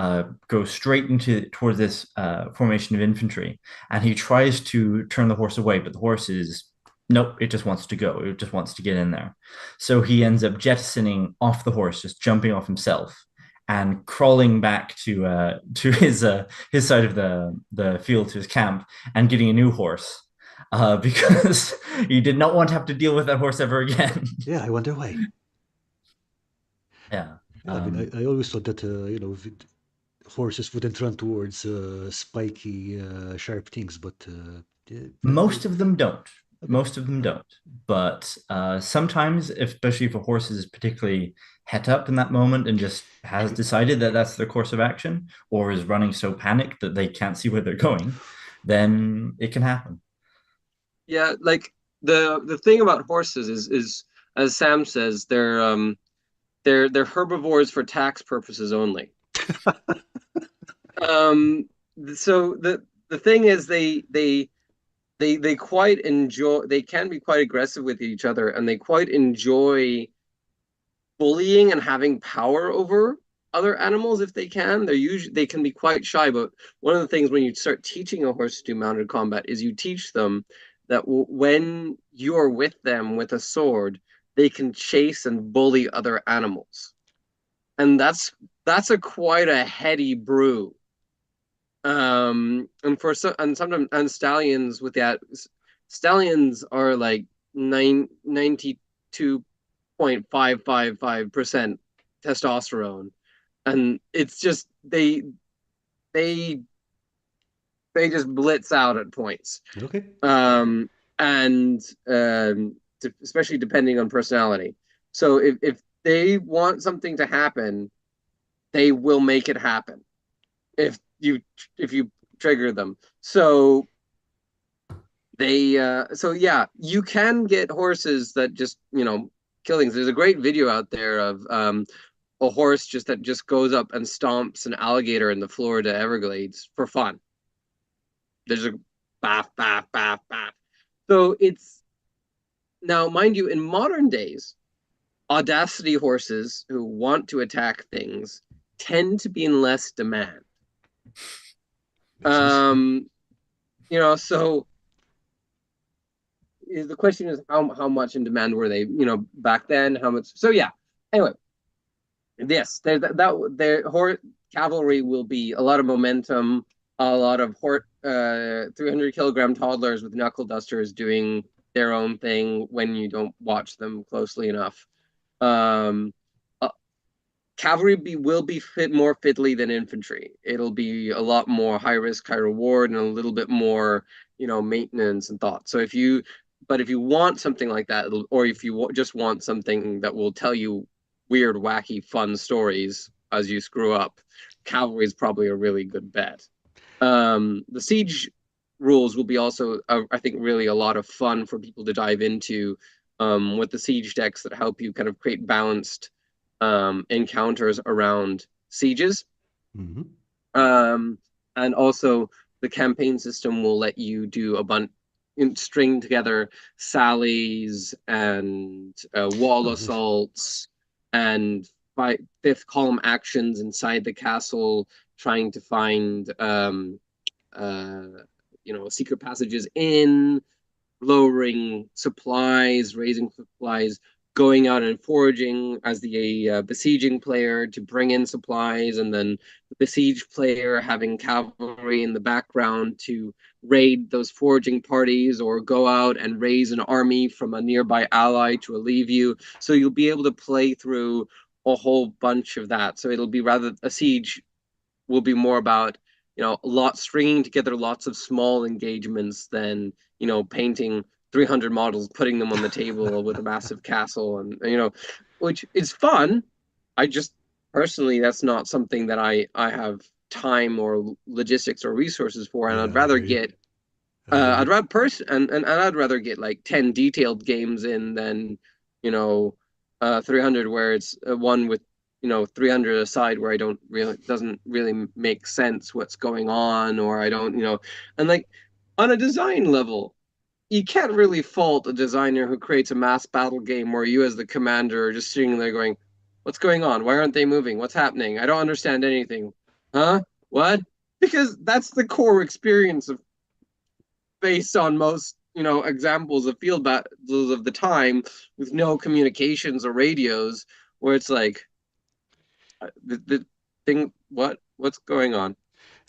go straight into towards this formation of infantry, and he tries to turn the horse away, but the horse is nope, it just wants to go, it just wants to get in there. So he ends up jettisoning off the horse, just jumping off himself. And crawling back to his side of the field to his camp and getting a new horse because he did not want to have to deal with that horse ever again. Yeah, I wonder why. Yeah. Yeah, I mean, I always thought that, horses wouldn't run towards spiky, sharp things, but yeah, Most of them don't. okay. Most of them don't. But sometimes, especially if a horse is particularly het up in that moment and just has decided that that's their course of action, or is running so panicked that they can't see where they're going, then it can happen. Yeah, like the thing about horses is as Sam says, they're herbivores for tax purposes only. Um, so the thing is they quite enjoy they can be quite aggressive with each other and they quite enjoy bullying and having power over other animals if they can. They can be quite shy, but one of the things when you start teaching a horse to do mounted combat is you teach them that when you're with them with a sword, they can chase and bully other animals. And that's a quite a heady brew. And for so and sometimes and stallions with that stallions are like 92.555% testosterone, and it's just they they just blitz out at points. Okay. Um, and especially depending on personality. So if they want something to happen, they will make it happen if you trigger them. So yeah, you can get horses that just kill things. There's a great video out there of a horse that just goes up and stomps an alligator in the Florida Everglades for fun. There's a baff, baff, baff, baff. So it's now, mind you, in modern days, audacity horses who want to attack things tend to be in less demand. Makes sense. So the question is how much in demand were they, back then? How much? So yeah. Anyway, yes, their cavalry will be a lot of momentum, a lot of 300 kilogram toddlers with knuckle dusters doing their own thing when you don't watch them closely enough. Um, uh, Cavalry will be more fiddly than infantry. It'll be a lot more high risk, high reward, and a little bit more, maintenance and thought. But if you want something like that, or if you just want something that will tell you weird, wacky, fun stories as you screw up, Cavalry is probably a really good bet. The siege rules will be also, I think, really a lot of fun for people to dive into, with the siege decks that help you kind of create balanced encounters around sieges. Mm-hmm. Um, and also, the campaign system will let you do a bunch, string together sallies and wall Oh, nice. assaults and fifth column actions inside the castle, trying to find uh, secret passages in, lowering supplies, raising supplies, going out and foraging as the besieging player to bring in supplies, and then the besieged player having cavalry in the background to raid those foraging parties or go out and raise an army from a nearby ally to relieve you. So you'll be able to play through a whole bunch of that. So it'll be rather a siege will be more about stringing together lots of small engagements than painting 300 models, putting them on the table with a massive castle, and which is fun. I just personally, that's not something that I have time or logistics or resources for, and Yeah, I hear you. I hear I'd you. rather and I'd rather get like 10 detailed games in than, 300 where it's one with, 300 aside where I don't really doesn't really make sense what's going on, or I don't, and like on a design level, you can't really fault a designer who creates a mass battle game where you as the commander are just sitting there going, "What's going on? Why aren't they moving? What's happening? I don't understand anything." Huh? What? Because that's the core experience of based on most examples of field battles of the time with no communications or radios, where it's like the thing, what's going on,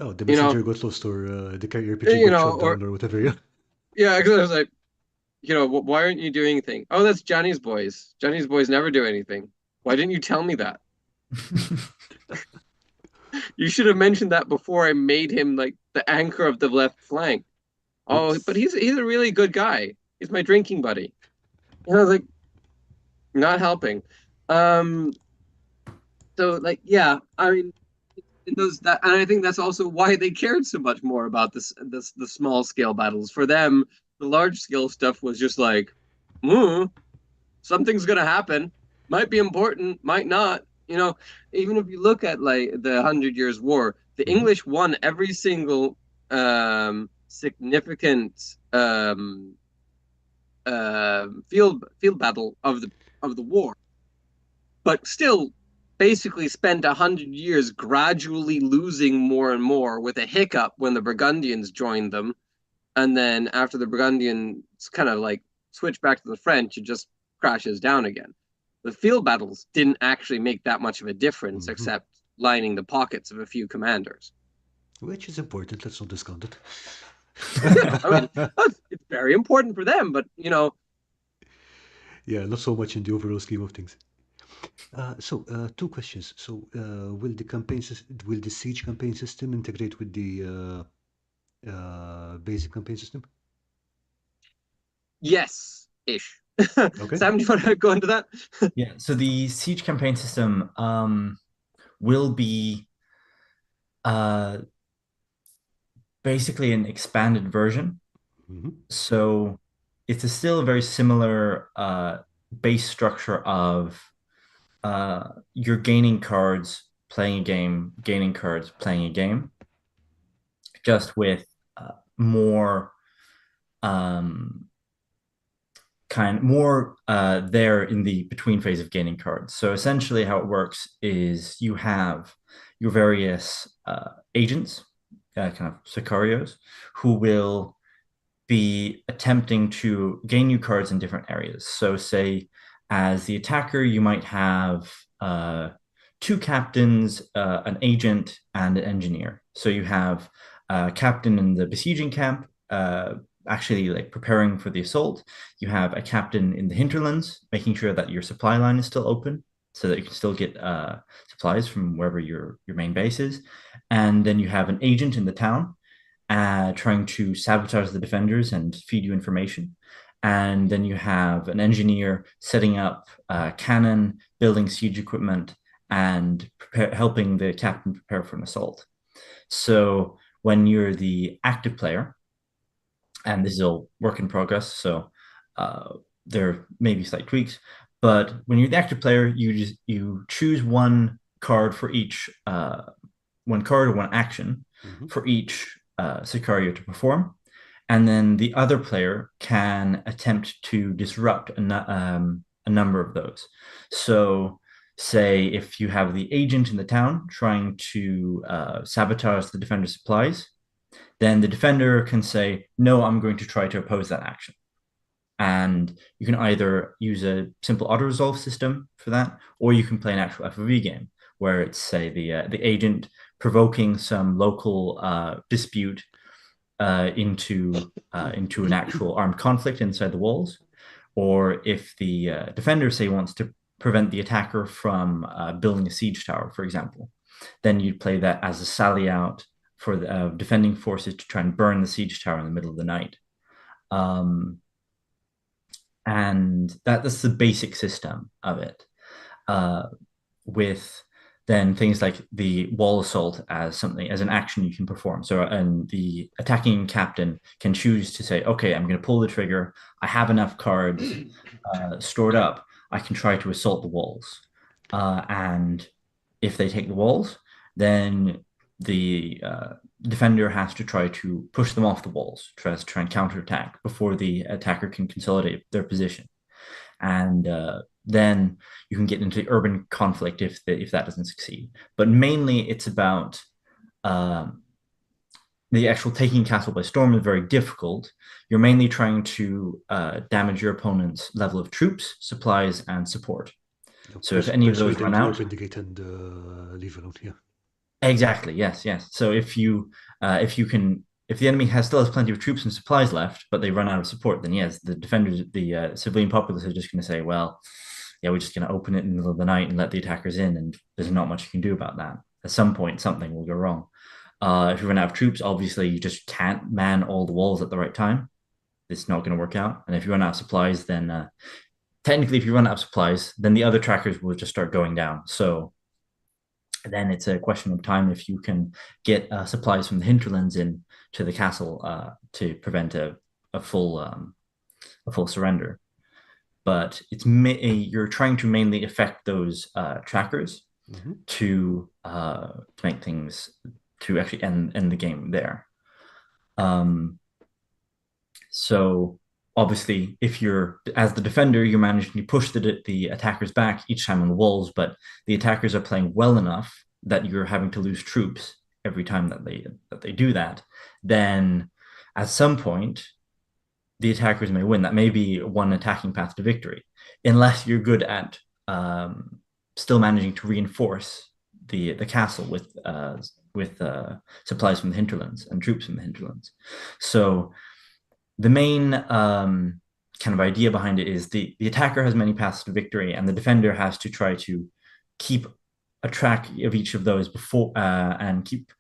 Oh, the you know messenger got lost, or the carrier pigeon got shot or down, or whatever. Yeah. yeah, because I was like, why aren't you doing anything? Oh, that's Johnny's boys. Johnny's boys never do anything. Why didn't you tell me that? You should have mentioned that before I made him like the anchor of the left flank. Oh, but Oops. he's a really good guy. He's my drinking buddy. Like, not helping. Um, so like, yeah, I mean, and I think that's also why they cared so much more about the small scale battles. For them, the large scale stuff was just like, mm, something's gonna happen. Might be important, might not. Even if you look at like the Hundred Years' War, the Mm-hmm. English won every single significant field battle of the war, but still basically spent 100 years gradually losing more and more, with a hiccup when the Burgundians joined them, and then after the Burgundians kind of like switch back to the French, it just crashes down again. The field battles didn't actually make that much of a difference, Mm-hmm. except lining the pockets of a few commanders. Which is important. Let's not discount it. Yeah, I mean, it's very important for them, but Yeah, not so much in the overall scheme of things. Two questions. Will the siege campaign system integrate with the basic campaign system? yes, ish. Okay. Sam, do you want to go into that? Yeah, so the siege campaign system will be uh, basically an expanded version. Mm-hmm. So still a very similar base structure of you're gaining cards, playing a game, gaining cards, playing a game, just with more um, there in the between phase of gaining cards. So essentially, how it works is you have your various agents, kind of sicarios, who will be attempting to gain you cards in different areas. So, say, as the attacker, you might have two captains, an agent, and an engineer. So you have a captain in the besieging camp, actually like preparing for the assault. You have a captain in the hinterlands, making sure that your supply line is still open so that you can still get supplies from wherever your main base is. And then you have an agent in the town trying to sabotage the defenders and feed you information. And then you have an engineer setting up cannon, building siege equipment, and helping the captain prepare for an assault. So when you're the active player, and this is all work in progress, so there may be slight tweaks, but when you're the active player, you choose one card for each one card or one action for each Sicario to perform, and then the other player can attempt to disrupt a number of those. So, say if you have the agent in the town trying to sabotage the defender's supplies, then the defender can say, "No, I'm going to try to oppose that action." And you can either use a simple auto resolve system for that, or you can play an actual FOV game where it's, say, the agent provoking some local dispute into an actual armed conflict inside the walls, or if the defender, say, wants to prevent the attacker from building a siege tower, for example, then you'd play that as a sally out for the defending forces to try and burn the siege tower in the middle of the night. And that's the basic system of it, with then things like the wall assault as an action you can perform. So, and the attacking captain can choose to say, okay, I'm going to pull the trigger. I have enough cards stored up. I can try to assault the walls. And if they take the walls, then the defender has to try to push them off the walls, try and counterattack before the attacker can consolidate their position. And then you can get into urban conflict if that doesn't succeed. But mainly it's about the actual taking castle by storm is very difficult. You're mainly trying to damage your opponent's level of troops, supplies, and support. So if any of those run out, open the gate and leave alone. Yeah. Exactly. Yes. Yes. So if the enemy still has plenty of troops and supplies left, but they run out of support, then yes, the defenders, the civilian populace are just going to say, well, yeah, we're just going to open it in the middle of the night and let the attackers in, and there's not much you can do about that. At some point, something will go wrong. If you run out of troops, obviously you just can't man all the walls at the right time. It's not going to work out. And if you run out of supplies, then technically, if you run out of supplies, then the other trackers will just start going down. So then it's a question of time if you can get supplies from the hinterlands in to the castle to prevent a full surrender. But you're trying to mainly affect those trackers to make things to actually end the game there. So obviously, if you're as the defender, you're managing to push the attackers back each time on the walls, but the attackers are playing well enough that you're having to lose troops every time that they do that. Then at some point, the attackers may win. That may be one attacking path to victory, unless you're good at still managing to reinforce the castle with supplies from the hinterlands and troops from the hinterlands. So the main kind of idea behind it is the attacker has many paths to victory, and the defender has to try to keep a track of each of those before and keep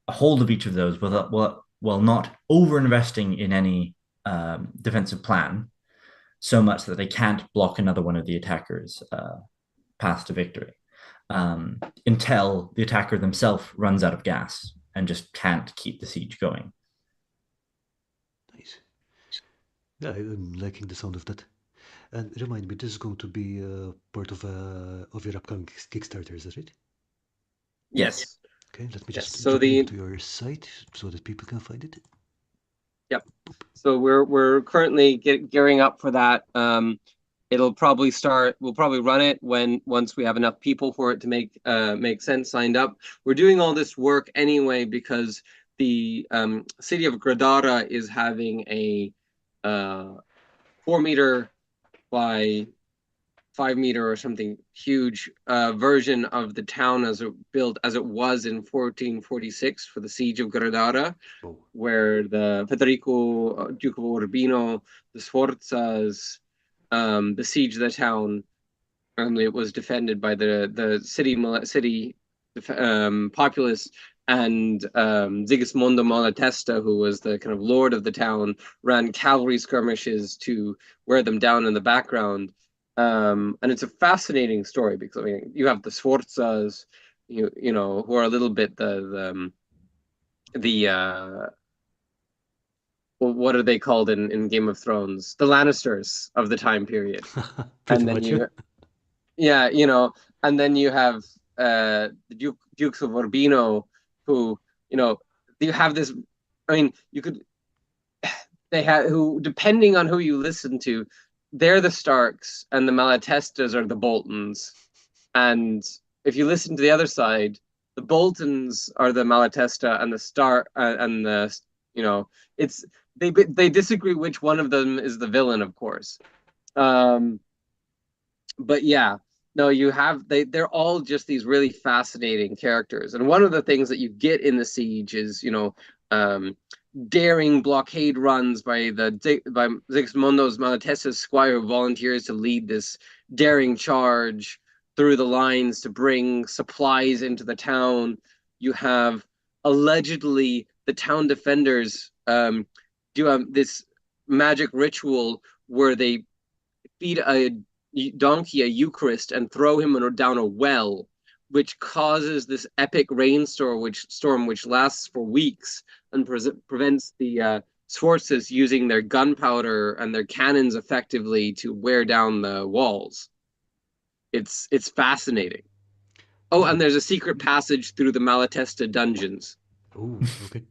a hold of each of those while not over investing in any defensive plan so much that they can't block another one of the attacker's paths to victory until the attacker themselves runs out of gas and just can't keep the siege going. Nice. Yeah, I'm liking the sound of that. And remind me, this is going to be part of your upcoming Kickstarter, is that right? Yes. Okay, let me just So jump to your site so that people can find it. Yep. So we're currently gearing up for that. We'll probably run it once we have enough people for it to make sense signed up. We're doing all this work anyway because the city of Gradara is having a 4 meter by 5 meter or something huge version of the town as it built as it was in 1446 for the siege of Granada, Oh. where the Federico Duke of Urbino, the Sforzas, besieged the town, and it was defended by the city populace. And Sigismondo Malatesta, who was the kind of lord of the town, ran cavalry skirmishes to wear them down in the background. And it's a fascinating story because I mean, you have the Sforzas, you know, who are a little bit the what are they called in Game of Thrones? The Lannisters of the time period. Pretty And then much, yeah. yeah, you know, and then you have the Dukes of Urbino, who, you know, you have this. I mean, you could they have who, depending on who you listen to, they're the Starks and the Malatestas are the Boltons. And if you listen to the other side, the Boltons are the Malatesta and the Stark and the, you know, it's they disagree which one of them is the villain, of course. Um, but yeah, no, you have they're all just these really fascinating characters. And one of the things that you get in the siege is, you know, um, daring blockade runs by by Sigismundo's Malatesta's squire, who volunteers to lead this daring charge through the lines to bring supplies into the town. You have allegedly the town defenders do this magic ritual where they feed a donkey a Eucharist and throw him down a well, which causes this epic rainstorm, which lasts for weeks and prevents the Sforzas using their gunpowder and their cannons effectively to wear down the walls. It's fascinating. Oh, Yeah. and there's a secret passage through the Malatesta dungeons. Oh, okay.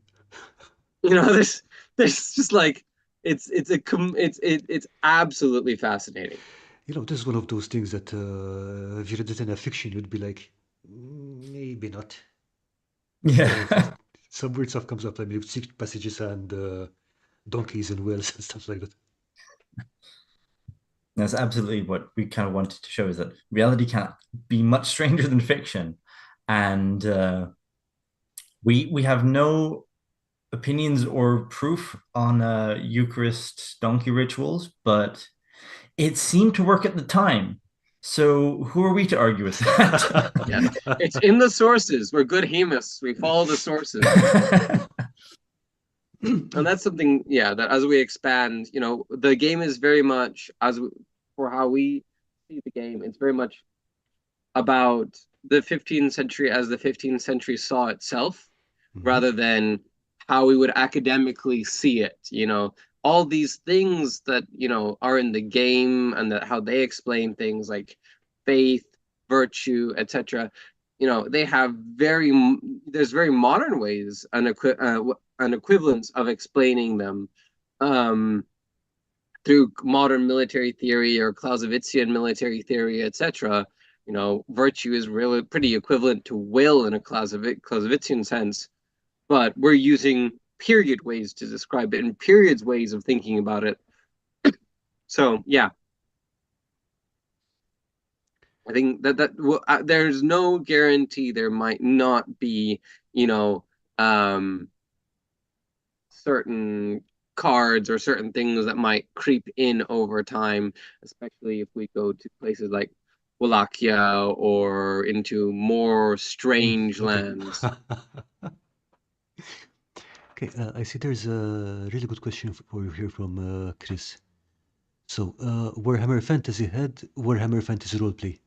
You know, there's just like it's absolutely fascinating. You know, this is one of those things that if you read it in a fiction, you'd be like, maybe not. Yeah. Some weird stuff comes up, I mean, with secret passages and donkeys and wells and stuff like that. That's absolutely what we kind of wanted to show, is that reality can't be much stranger than fiction. And we have no opinions or proof on Eucharist donkey rituals, but it seemed to work at the time. So who are we to argue with that? Yeah, it's in the sources. We're good hemists. We follow the sources. And that's something, yeah, that as we expand, you know, the game is very much for how we see the game. It's very much about the 15th century as the 15th century saw itself, Mhm. rather than how we would academically see it. You know, all these things that, you know, are in the game and that how they explain things like faith, virtue, etc. You know, they have there's very modern ways and an equivalence of explaining them um, through modern military theory or Clausewitzian military theory, etc. You know, virtue is really pretty equivalent to will in a Clausewitzian sense, but we're using period ways to describe it and periods ways of thinking about it. So yeah, I think there's no guarantee there might not be, you know, um, certain cards or certain things that might creep in over time, especially if we go to places like Wallachia or into more strange Okay. lands. Okay, I see there's a really good question for you here from Chris. So, Warhammer Fantasy had Warhammer Fantasy Roleplay.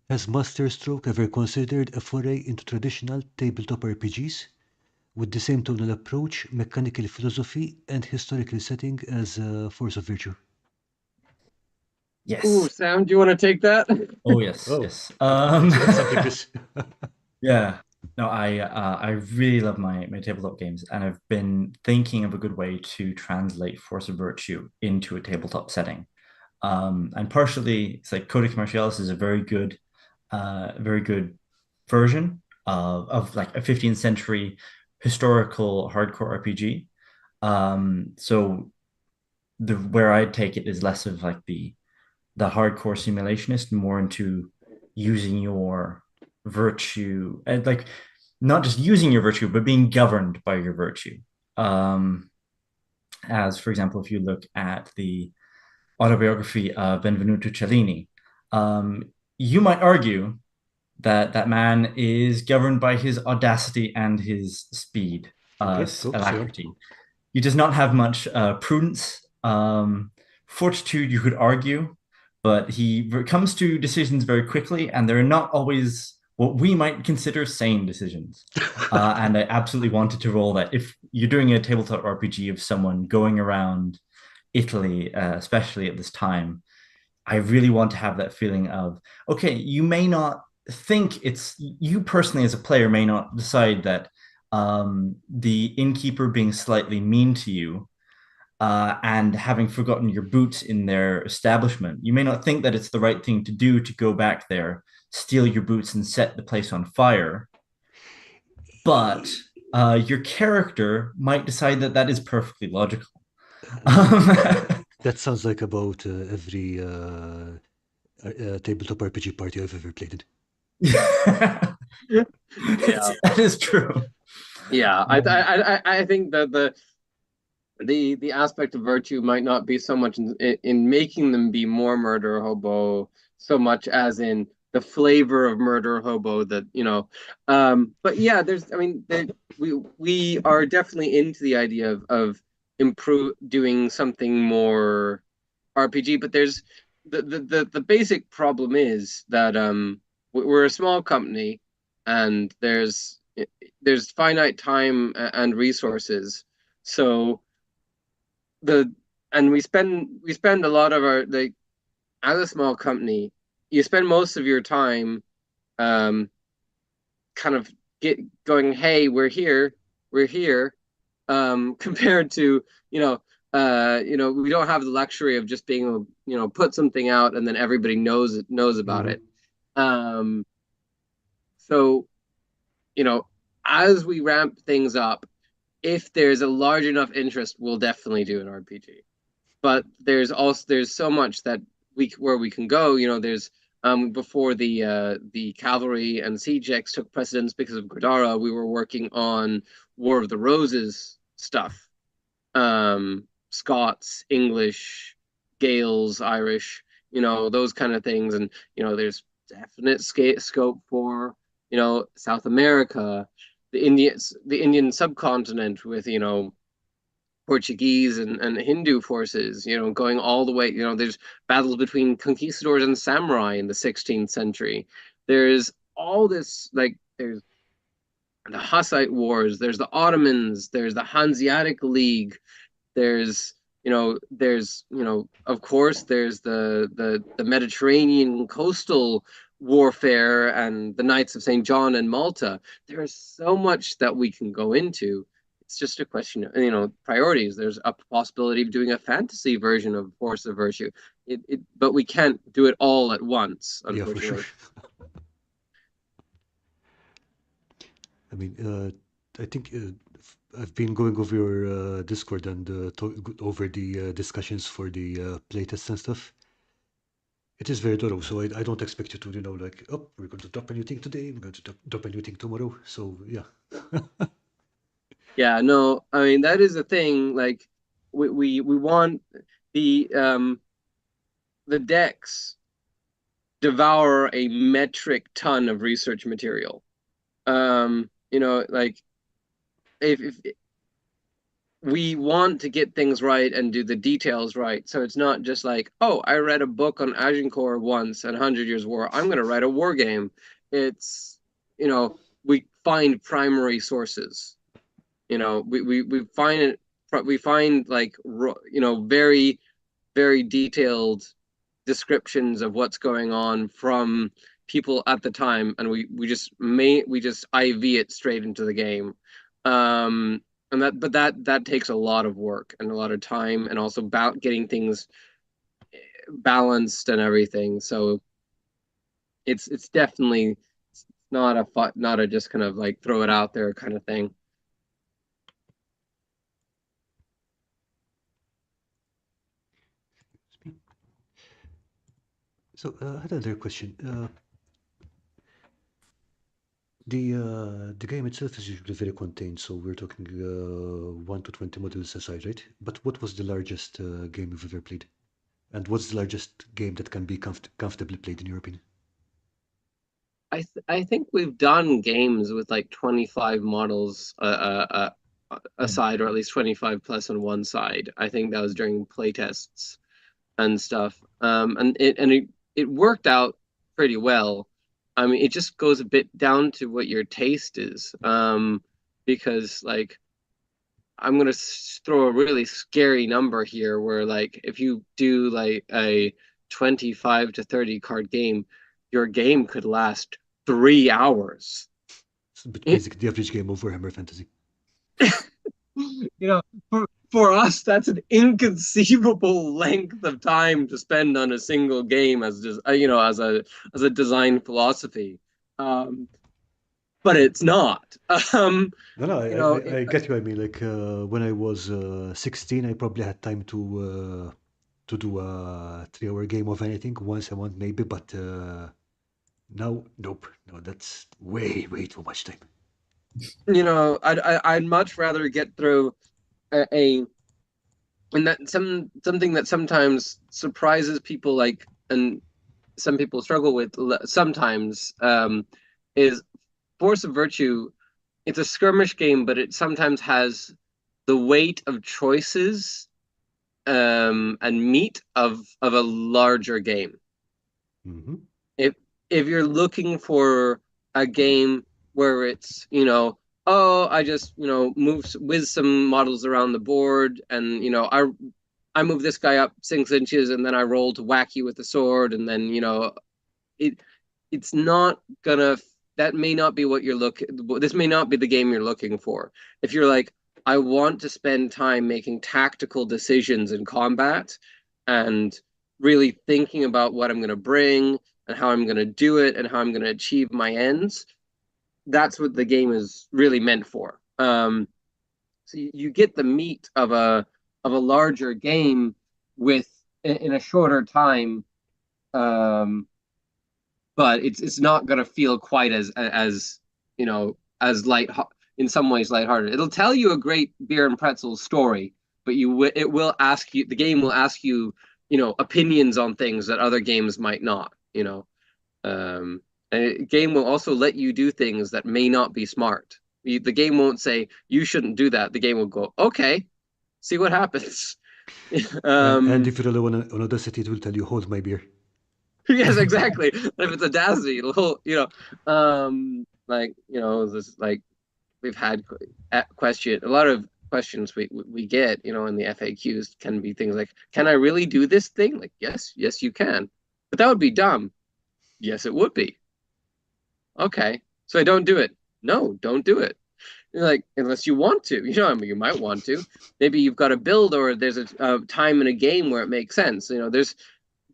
Has Masterstroke ever considered a foray into traditional tabletop RPGs with the same tonal approach, mechanical philosophy, and historical setting as Force of Virtue? Ooh, Yes. Sam, do you want to take that? Oh, yes, Oh, yes. so that's something, Chris. Yeah. No, I really love my tabletop games, and I've been thinking of a good way to translate Force of Virtue into a tabletop setting. And partially, it's like Codex Martialis is a very good version of like a 15th century historical hardcore RPG. So the where I take it is less of like the the hardcore simulationist, more into using your virtue and like not just using your virtue, but being governed by your virtue. Um, as for example, if you look at the autobiography of Benvenuto Cellini, um, you might argue that that man is governed by his audacity and his speed, Okay, go, say on. alacrity. He does not have much prudence, fortitude, you could argue, but he comes to decisions very quickly, and they're not always what we might consider sane decisions. And I absolutely wanted to roll that. If you're doing a tabletop RPG of someone going around Italy, especially at this time, I really want to have that feeling of, okay, you may not think it's you personally as a player may not decide that the innkeeper being slightly mean to you and having forgotten your boots in their establishment, you may not think that it's the right thing to do to go back there, steal your boots, and set the place on fire. But your character might decide that that is perfectly logical. That sounds like about every tabletop RPG party I've ever played in. Yeah. That is true. Yeah, I think that the aspect of virtue might not be so much in making them be more murder hobo, so much as in the flavor of murder hobo that, you know. But yeah, there's, I mean, we are definitely into the idea of improve doing something more RPG, but there's the basic problem is that we're a small company and there's finite time and resources. So the and we spend a lot of our, like, as a small company, you spend most of your time um kind of get going, hey, we're here, compared to, we don't have the luxury of just being able to, put something out and then everybody knows about Mhm. it. Um so you know as we ramp things up, if there's a large enough interest, we'll definitely do an RPG. But there's so much that we can go. There's before the cavalry and siege X took precedence because of Gridara, we were working on War of the Roses stuff. Scots, English, Gales, Irish, those kind of things. And there's definite scope for South America, the Indian subcontinent with Portuguese and Hindu forces, going all the way. There's battles between conquistadors and samurai in the 16th century. There's all this, like, there's the Hussite Wars, there's the Ottomans, there's the Hanseatic League, of course, there's the Mediterranean coastal warfare and the Knights of St. John and Malta. There's so much that we can go into. It's just a question of, priorities. There's a possibility of doing a fantasy version of Force of Virtue. But we can't do it all at once, Yeah, for sure. unfortunately. I mean, I think I've been going over your Discord and over the discussions for the playtests and stuff. It is very thorough, so I don't expect you to, like, oh, we're going to drop a new thing today, we're going to drop a new thing tomorrow. So, yeah. Yeah, no, I mean, that is the thing. Like, we want the decks devour a metric ton of research material. Like, if we want to get things right and do the details right, so it's not just like, oh, I read a book on Agincourt once and 100 Years' War, I'm going to write a war game. It's, we find primary sources. We find like, very, very detailed descriptions of what's going on from people at the time, and we just IV it straight into the game. But that takes a lot of work and a lot of time, and also about getting things balanced and everything. So it's definitely not a just kind of like throw it out there kind of thing. So I had another question. The game itself is usually very contained, so we're talking 1 to 20 models aside, right? But what was the largest game you've ever played? And what's the largest game that can be comfortably played in your opinion? I think we've done games with like 25 models Mm. aside, or at least 25 plus on one side. I think that was during playtests and stuff. And it worked out pretty well. I mean, it just goes a bit down to what your taste is. Because like I'm gonna throw a really scary number here, where like if you do like a 25 to 30 card game, your game could last 3 hours. It's a bit It, basic, the average game of Warhammer Fantasy. you know, for us, that's an inconceivable length of time to spend on a single game as just as a design philosophy. Um, but it's not. No, no, You know, I get you. I mean, like when I was 16, I probably had time to do a 3 hour game of anything once a month, maybe. But now, nope. No, that's way too much time. I'd much rather get through a and that something that sometimes surprises people, like, and some people struggle with sometimes, is Force of Virtue. It's a skirmish game, but it sometimes has the weight of choices, and meat of a larger game. Hmm. if if you're looking for a game where it's, oh, I just, move with some models around the board, and I move this guy up 6 inches, and then I roll to whack you with the sword, and then it it's not gonna, that may not be what you're looking, this may not be the game you're looking for. If you're like, I want to spend time making tactical decisions in combat and really thinking about what I'm going to bring and how I'm going to do it and how I'm going to achieve my ends, that's what the game is really meant for. So you get the meat of a larger game with in a shorter time, um, but it's not gonna feel quite as as light, in some ways lighthearted. It'll tell you a great beer and pretzel story, but it will ask you, the game will ask you, opinions on things that other games might not. And a game will also let you do things that may not be smart. The game won't say you shouldn't do that. The game will go, okay, see what happens. And um, if you really want on Audacity, it will tell you, hold my beer. yes, exactly. If it's Audacity, it'll, like, this, like, we've had a lot of questions we get, in the FAQs can be things like, can I really do this thing? Like, yes, you can. But that would be dumb. Yes, it would be. Okay. So I don't do it. No, don't do it. You're like, unless you want to, I mean, you might want to. Maybe you've got a build, or there's a time in a game where it makes sense. There's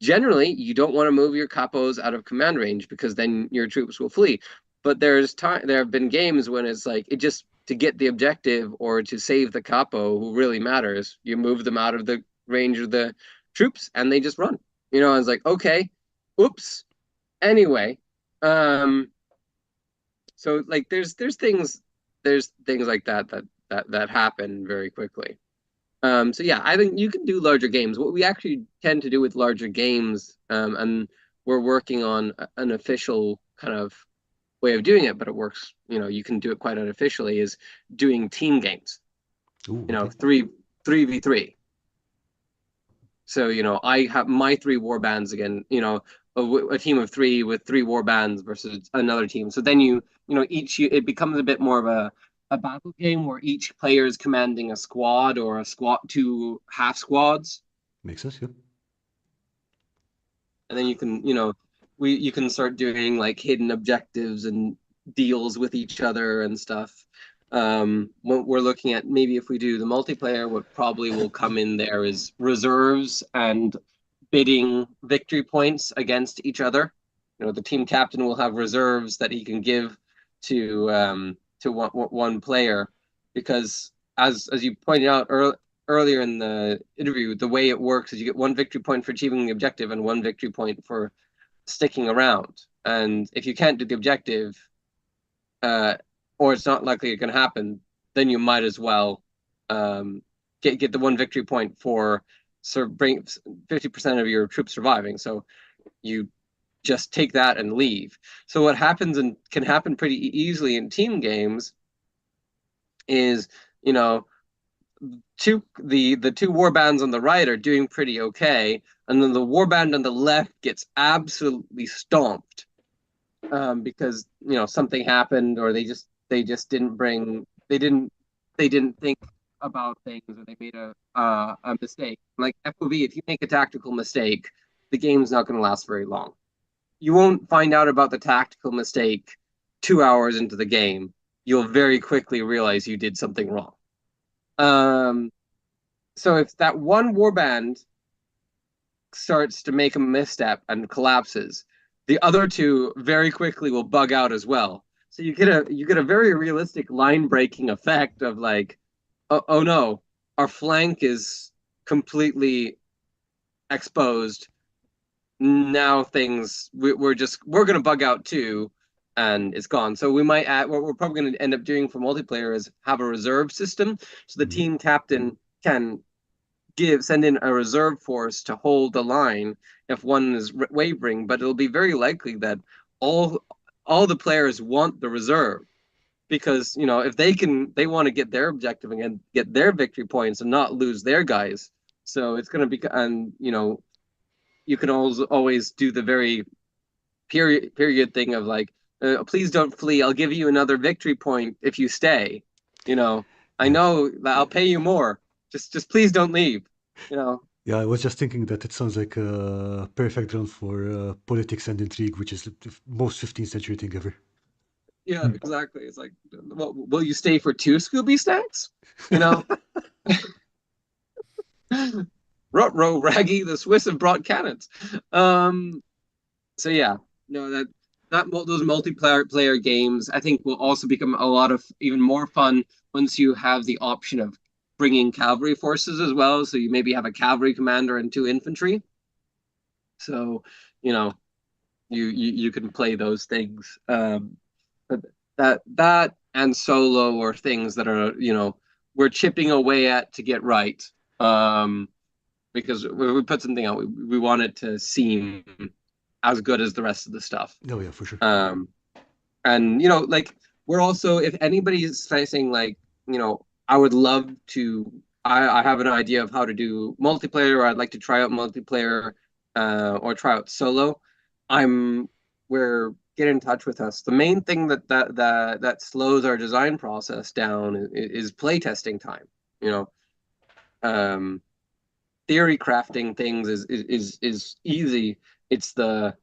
generally, you don't want to move your capos out of command range, because then your troops will flee. But there have been games when it's like, it just, to get the objective or to save the capo who really matters, you move them out of the range of the troops and they just run. I was like, okay, oops. Anyway, um, so like there's things like that happen very quickly. So yeah, I think you can do larger games. What we actually tend to do with larger games, and we're working on an official kind of way of doing it, but it works. You can do it quite unofficially. Is doing team games. Ooh, okay. Three v three. So I have my three war bands again. A team of three with three war bands versus another team. So then each, it becomes a bit more of a battle game where each player is commanding a squad, or a squad, two half squads, Makes sense, yeah. and then you can start doing like hidden objectives and deals with each other and stuff. What we're looking at, maybe if we do the multiplayer, what probably will come in there is reserves and bidding victory points against each other. The team captain will have reserves that he can give to one player, because as you pointed out earlier in the interview, the way it works is you get one victory point for achieving the objective and one victory point for sticking around. And if you can't do the objective, or it's not likely it can happen, then you might as well get the one victory point for sort of bring 50% of your troops surviving. So you just take that and leave. So what happens and can happen pretty easily in team games is, you know, the two warbands on the right are doing pretty okay, and then the warband on the left gets absolutely stomped because something happened, or they just didn't think about things, or they made a mistake. Like FOV, if you make a tactical mistake, the game's not going to last very long. You won't find out about the tactical mistake 2 hours into the game. You'll very quickly realize you did something wrong. So if that one warband starts to make a misstep and collapses, the other two very quickly will bug out as well. So you get a very realistic line breaking effect of like, oh no, our flank is completely exposed. Now we're gonna bug out too, and it's gone. So we might add, what we're probably gonna end up doing for multiplayer is have a reserve system, so the team captain can send in a reserve force to hold the line if one is wavering, but it'll be very likely that all the players want the reserve, because if they want to get their objective and get their victory points and not lose their guys. So it's going to be, and you can always do the very period thing of like, please don't flee, I'll give you another victory point if you stay. I Yeah. know that I'll pay you more, just please don't leave. Yeah, I was just thinking that it sounds like a perfect ground for politics and intrigue, which is the most 15th century thing ever. Yeah, exactly. It's like, well, will you stay for 2 Scooby snacks? You know, Rut-row, Raggy, the Swiss have brought cannons. So yeah, no, those multiplayer games, I think, will also become a lot of even more fun once you have the option of bringing cavalry forces as well. So you maybe have a cavalry commander and 2 infantry. So you know, you can play those things. But that and solo are things that are we're chipping away at to get right. Because we put something out, we want it to seem as good as the rest of the stuff. Oh yeah, for sure. And like, we're also, if anybody's saying like, I would love to, I have an idea of how to do multiplayer, or I'd like to try out multiplayer, or try out solo, we're get in touch with us. The main thing that slows our design process down is playtesting time. Theory crafting things is easy. It's the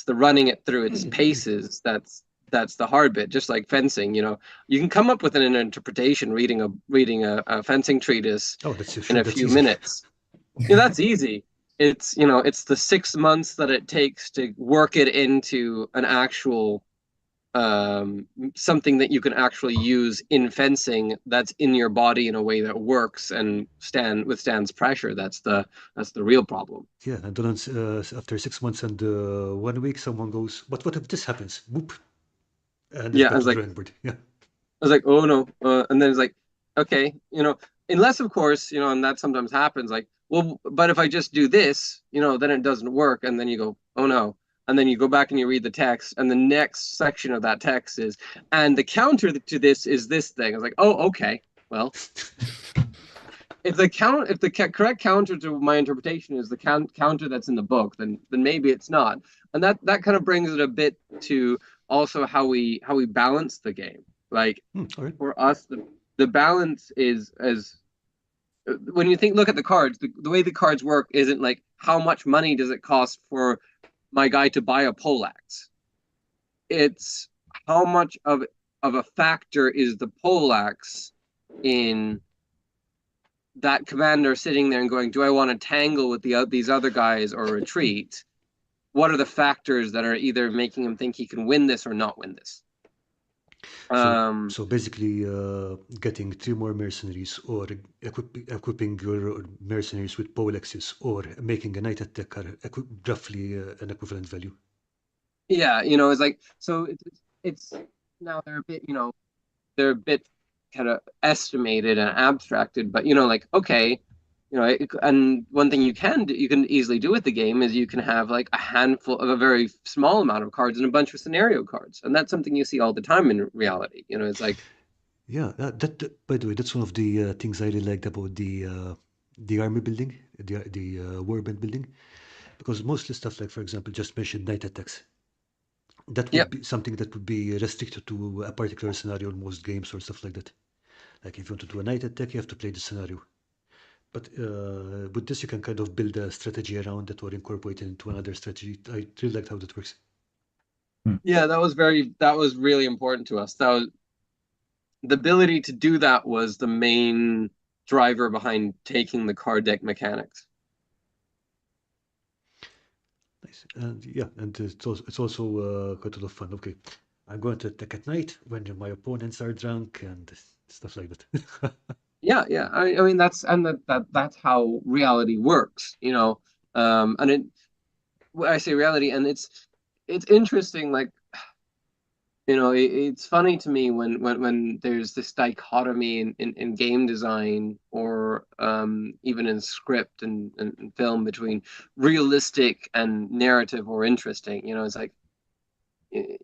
running it through its paces that's the hard bit. Just like fencing, you can come up with an interpretation reading a fencing treatise Oh, that's in a that's few easy. minutes. That's easy. It's the 6 months that it takes to work it into an actual something that you can actually use in fencing, that's in your body in a way that works and withstands pressure. That's the real problem. Yeah, and then after 6 months and 1 week, someone goes, "But what if this happens?" Whoop, and it's Yeah, back to the drawing board. Yeah. I was like, oh no, and then it's like, okay, unless of course, and that sometimes happens. Like, well, but if I just do this, then it doesn't work, and then you go, oh no, and then you go back and you read the text, and the next section of that text is, and the counter to this is this thing. I was like, oh, okay, well, if the correct counter to my interpretation is the counter that's in the book, then maybe it's not, and that kind of brings it a bit to also how we balance the game. Like, All right. for us, the balance is as when you look at the cards, the way the cards work isn't like, how much money does it cost for my guy to buy a poleaxe. It's how much of a factor is the poleaxe in that commander sitting there and going, do I want to tangle with these other guys or retreat? What are the factors that are either making him think he can win this or not win this? So basically, getting 3 more mercenaries, or equipping your mercenaries with poleaxes, or making a knight attacker roughly an equivalent value. Yeah, it's like so it's now they're a bit, they're a bit kind of estimated and abstracted, but like okay, and one thing you can easily do with the game is you can have like a handful of a very small amount of cards and a bunch of scenario cards, and that's something you see all the time in reality. It's like Yeah, by the way, that's one of the things I really liked about the army building, the warband building, because mostly stuff like, for example, just mentioned night attacks. That yeah, would be something that would be restricted to a particular scenario in most games or stuff like that. Like if you want to do a night attack, you have to play the scenario. But with this, you can kind of build a strategy around it or incorporate it into another strategy. I really liked how that works. Hmm. yeah, that was really important to us. That was the ability to do that was the main driver behind taking the card deck mechanics. Nice. And yeah, and it's also quite a lot of fun. Okay, I'm going to attack at night when my opponents are drunk and stuff like that. Yeah, yeah. I mean that's how reality works, And when I say reality, and it's interesting, like it's funny to me when there's this dichotomy in game design or even in script and film between realistic and narrative or interesting. It's like eh,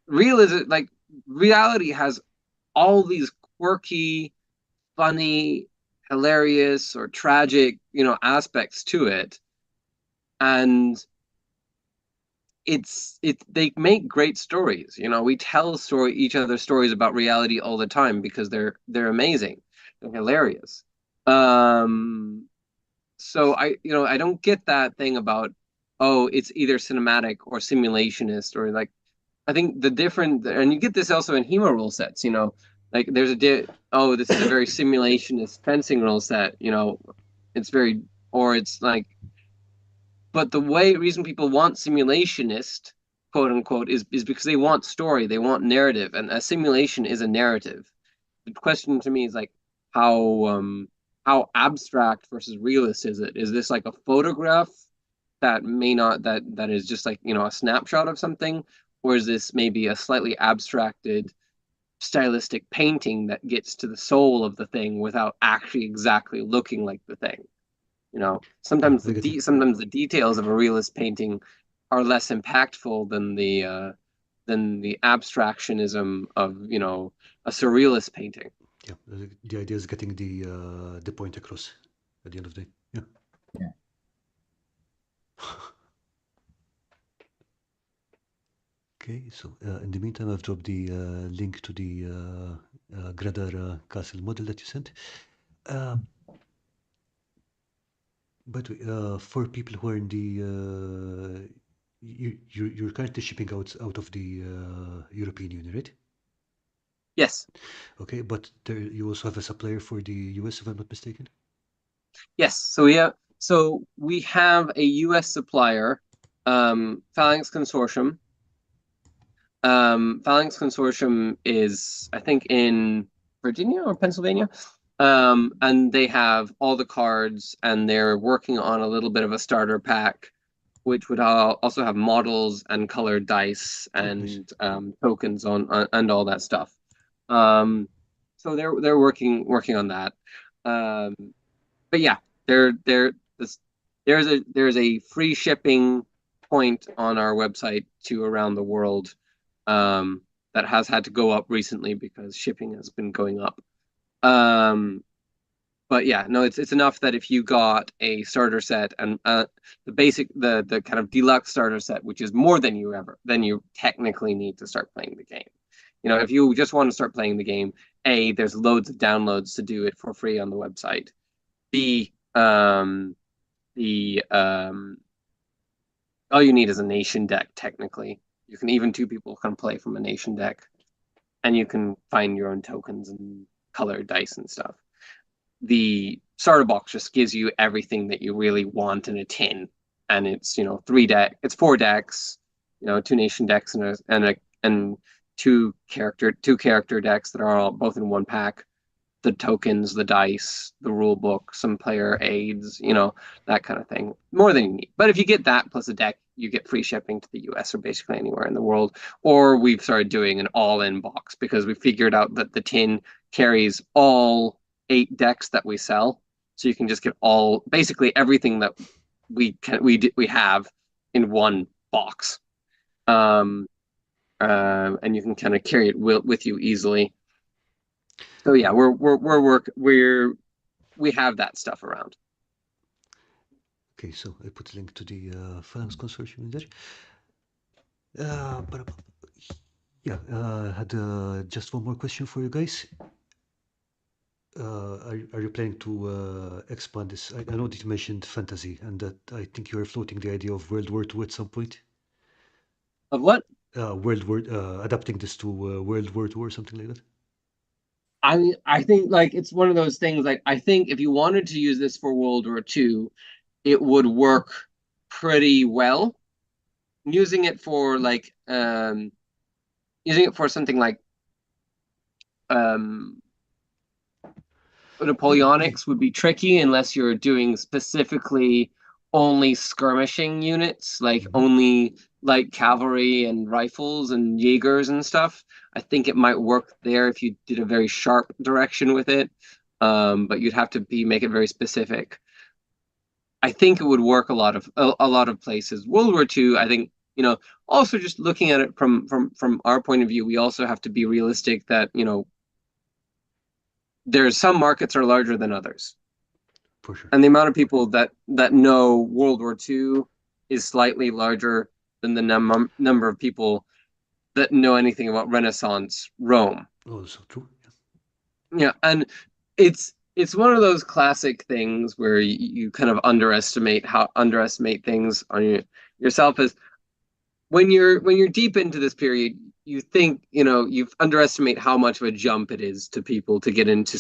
realism, like reality has all these quirky, funny, hilarious, or tragic, aspects to it, and they make great stories. We tell each other stories about reality all the time because they're amazing, they're hilarious. Um, so I don't get that thing about, oh, it's either cinematic or simulationist or like I think the different, and you get this also in HEMA rule sets, like there's oh, this is a very simulationist fencing rule set, it's very, or it's like, but the reason people want simulationist, quote unquote, is because they want story, they want narrative, and a simulation is a narrative. The question to me is like, how abstract versus realist is it? Is this like a photograph that may not that is just like a snapshot of something, or is this maybe a slightly abstracted stylistic painting that gets to the soul of the thing without actually exactly looking like the thing? Yeah, Sometimes I get you. sometimes the details of a realist painting are less impactful than the abstractionism of a surrealist painting. Yeah, the idea is getting the point across at the end of the day. Yeah. Yeah. Okay, so in the meantime, I've dropped the link to the Gradar castle model that you sent. Uh, by the way, for people who are in the you're currently shipping out of the European Union, right? Yes, Okay, but there you also have a supplier for the US, if I'm not mistaken. yes. So we have a U.S. supplier, Phalanx Consortium. Phalanx Consortium is, I think, in Virginia or Pennsylvania. And they have all the cards, and they're working on a little bit of a starter pack, which would also have models and colored dice Oh, nice. and tokens and all that stuff. Um, so they're working on that. Um, but yeah, there this there's a free shipping point on our website to around the world that has had to go up recently because shipping has been going up. Um, but yeah, no, it's enough that if you got a starter set and the kind of deluxe starter set, which is more than you technically need to start playing the game. If you just want to start playing the game, A, there's loads of downloads to do it for free on the website. B, the all you need is a nation deck technically. You can even two people can play from a nation deck, and you can find your own tokens and color dice and stuff. The starter box just gives you everything that you really want in a tin, and it's it's four decks, two nation decks and two character decks that are all both in one pack. The tokens, the dice, the rule book, some player aids, that kind of thing. More than you need. But if you get that plus a deck, you get free shipping to the US or basically anywhere in the world. Or we've started doing an all-in box because we figured out that the tin carries all 8 decks that we sell. So you can just get basically everything that we have in one box. And you can kind of carry it with you easily. So yeah, we have that stuff around. Okay, so I put a link to the Finance Consortium in there. Yeah, I had just one more question for you guys. Are you planning to expand this? I know that you mentioned fantasy, and that I think you were floating the idea of World War II at some point. Of what? Adapting this to World War II or something like that. I think like it's one of those things. Like I think if you wanted to use this for World War II, it would work pretty well. Using it for something like um Napoleonics would be tricky unless you're doing specifically only skirmishing units, like only light cavalry and rifles and Jaegers and stuff. I think it might work there if you did a very sharp direction with it. But you'd have to make it very specific. I think it would work a lot of places. World War II, I think, also just looking at it from our point of view, we also have to be realistic that, there's some markets are larger than others. For sure. And the amount of people that know World War II is slightly larger than the number of people that know anything about Renaissance Rome. Oh, so true. Yeah, and it's one of those classic things where you kind of underestimate things on yourself as when you're deep into this period, you think, you underestimate how much of a jump it is to people to get into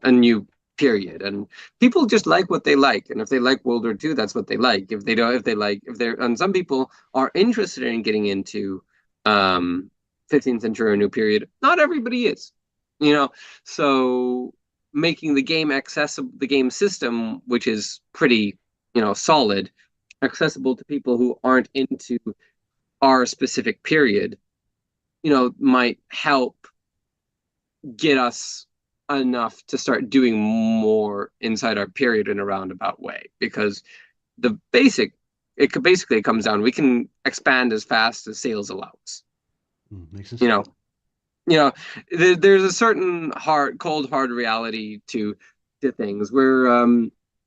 a new period. And people just like what they like. And if they like World War II, that's what they like. And some people are interested in getting into 15th century or new period. Not everybody is, so making the game accessible, the game system, which is pretty, solid, accessible to people who aren't into our specific period, might help get us enough to start doing more inside our period in a roundabout way. Because it comes down, we can expand as fast as sales allows. Makes sense. There's a certain cold hard reality to things. We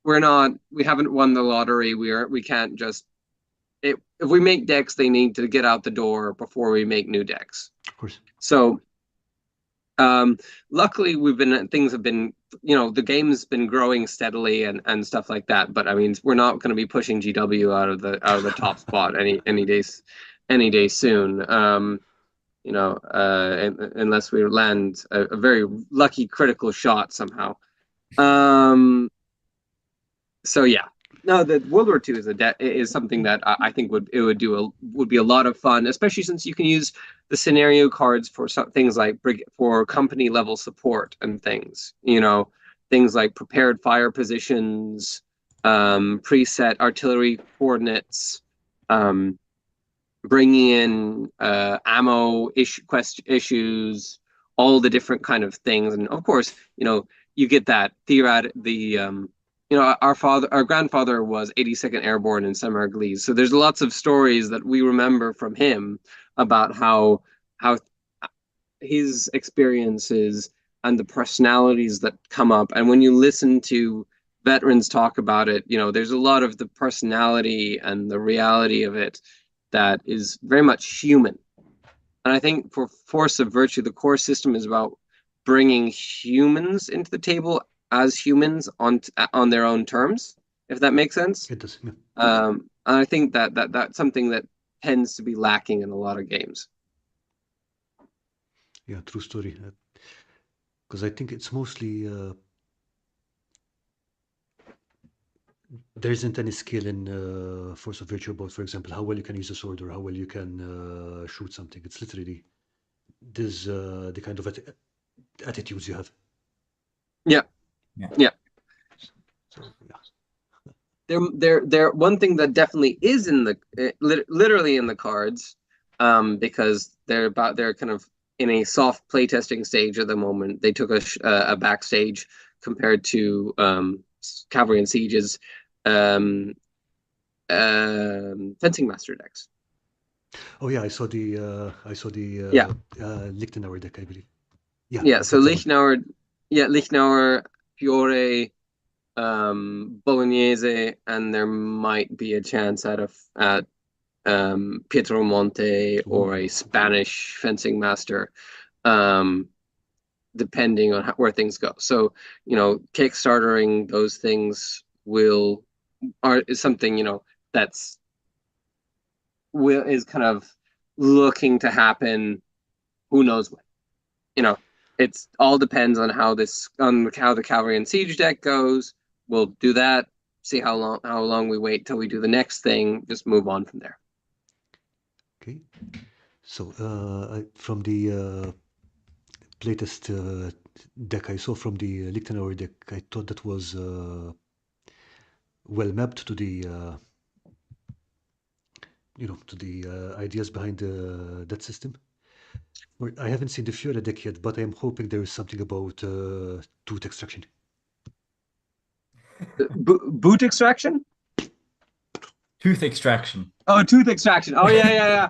haven't won the lottery. We can't just if we make decks, they need to get out the door before we make new decks. Of course. So, luckily things have been, the game's been growing steadily and stuff like that. But I mean, we're not going to be pushing GW out of the top spot any day soon. Unless we land a very lucky critical shot somehow. So yeah. No, the World War II is something that I think would be a lot of fun, especially since you can use the scenario cards for things like for company level support and things. Things like prepared fire positions, preset artillery coordinates, bringing in ammo issues, all the different kind of things, and of course, you get that our grandfather was 82nd Airborne in Saint-Marguerite. So there's lots of stories that we remember from him about how his experiences and the personalities that come up. And when you listen to veterans talk about it, there's a lot of the personality and the reality of it that is very much human. And I think for Force of Virtue, the core system is about bringing humans into the table as humans on their own terms, if that makes sense. It does. Yeah. And I think that's something that tends to be lacking in a lot of games. Yeah, true story. Because I think it's mostly there isn't any skill in Force of Virtue about, for example, how well you can use a sword or how well you can shoot something. It's literally the kind of attitudes you have. Yeah. Yeah. Yeah. So yeah. There. One thing that definitely is in the literally in the cards, because they're kind of in a soft playtesting stage at the moment. They took a backstage compared to Cavalry and Siege's um, fencing master decks. Oh yeah, I saw the Yeah, Lichtenauer deck, I believe. Yeah, yeah. So that's the one. Lichtenauer, Fiore, Bolognese, and there might be a chance at Pietro Monte or a Ooh. Spanish fencing master, um, depending on where things go. So, kickstartering those things is something, that's is kind of looking to happen. Who knows when? You know, it's all depends on how the cavalry and siege deck goes. We'll do that. See how long we wait till we do the next thing. Just move on from there. Okay. So from the latest deck I saw from the Lichtenauer deck, I thought that was well mapped to the to the ideas behind that system. I haven't seen the Fiora deck yet, but I'm hoping there is something about tooth extraction. Boot extraction? Tooth extraction. Oh, tooth extraction. Oh yeah.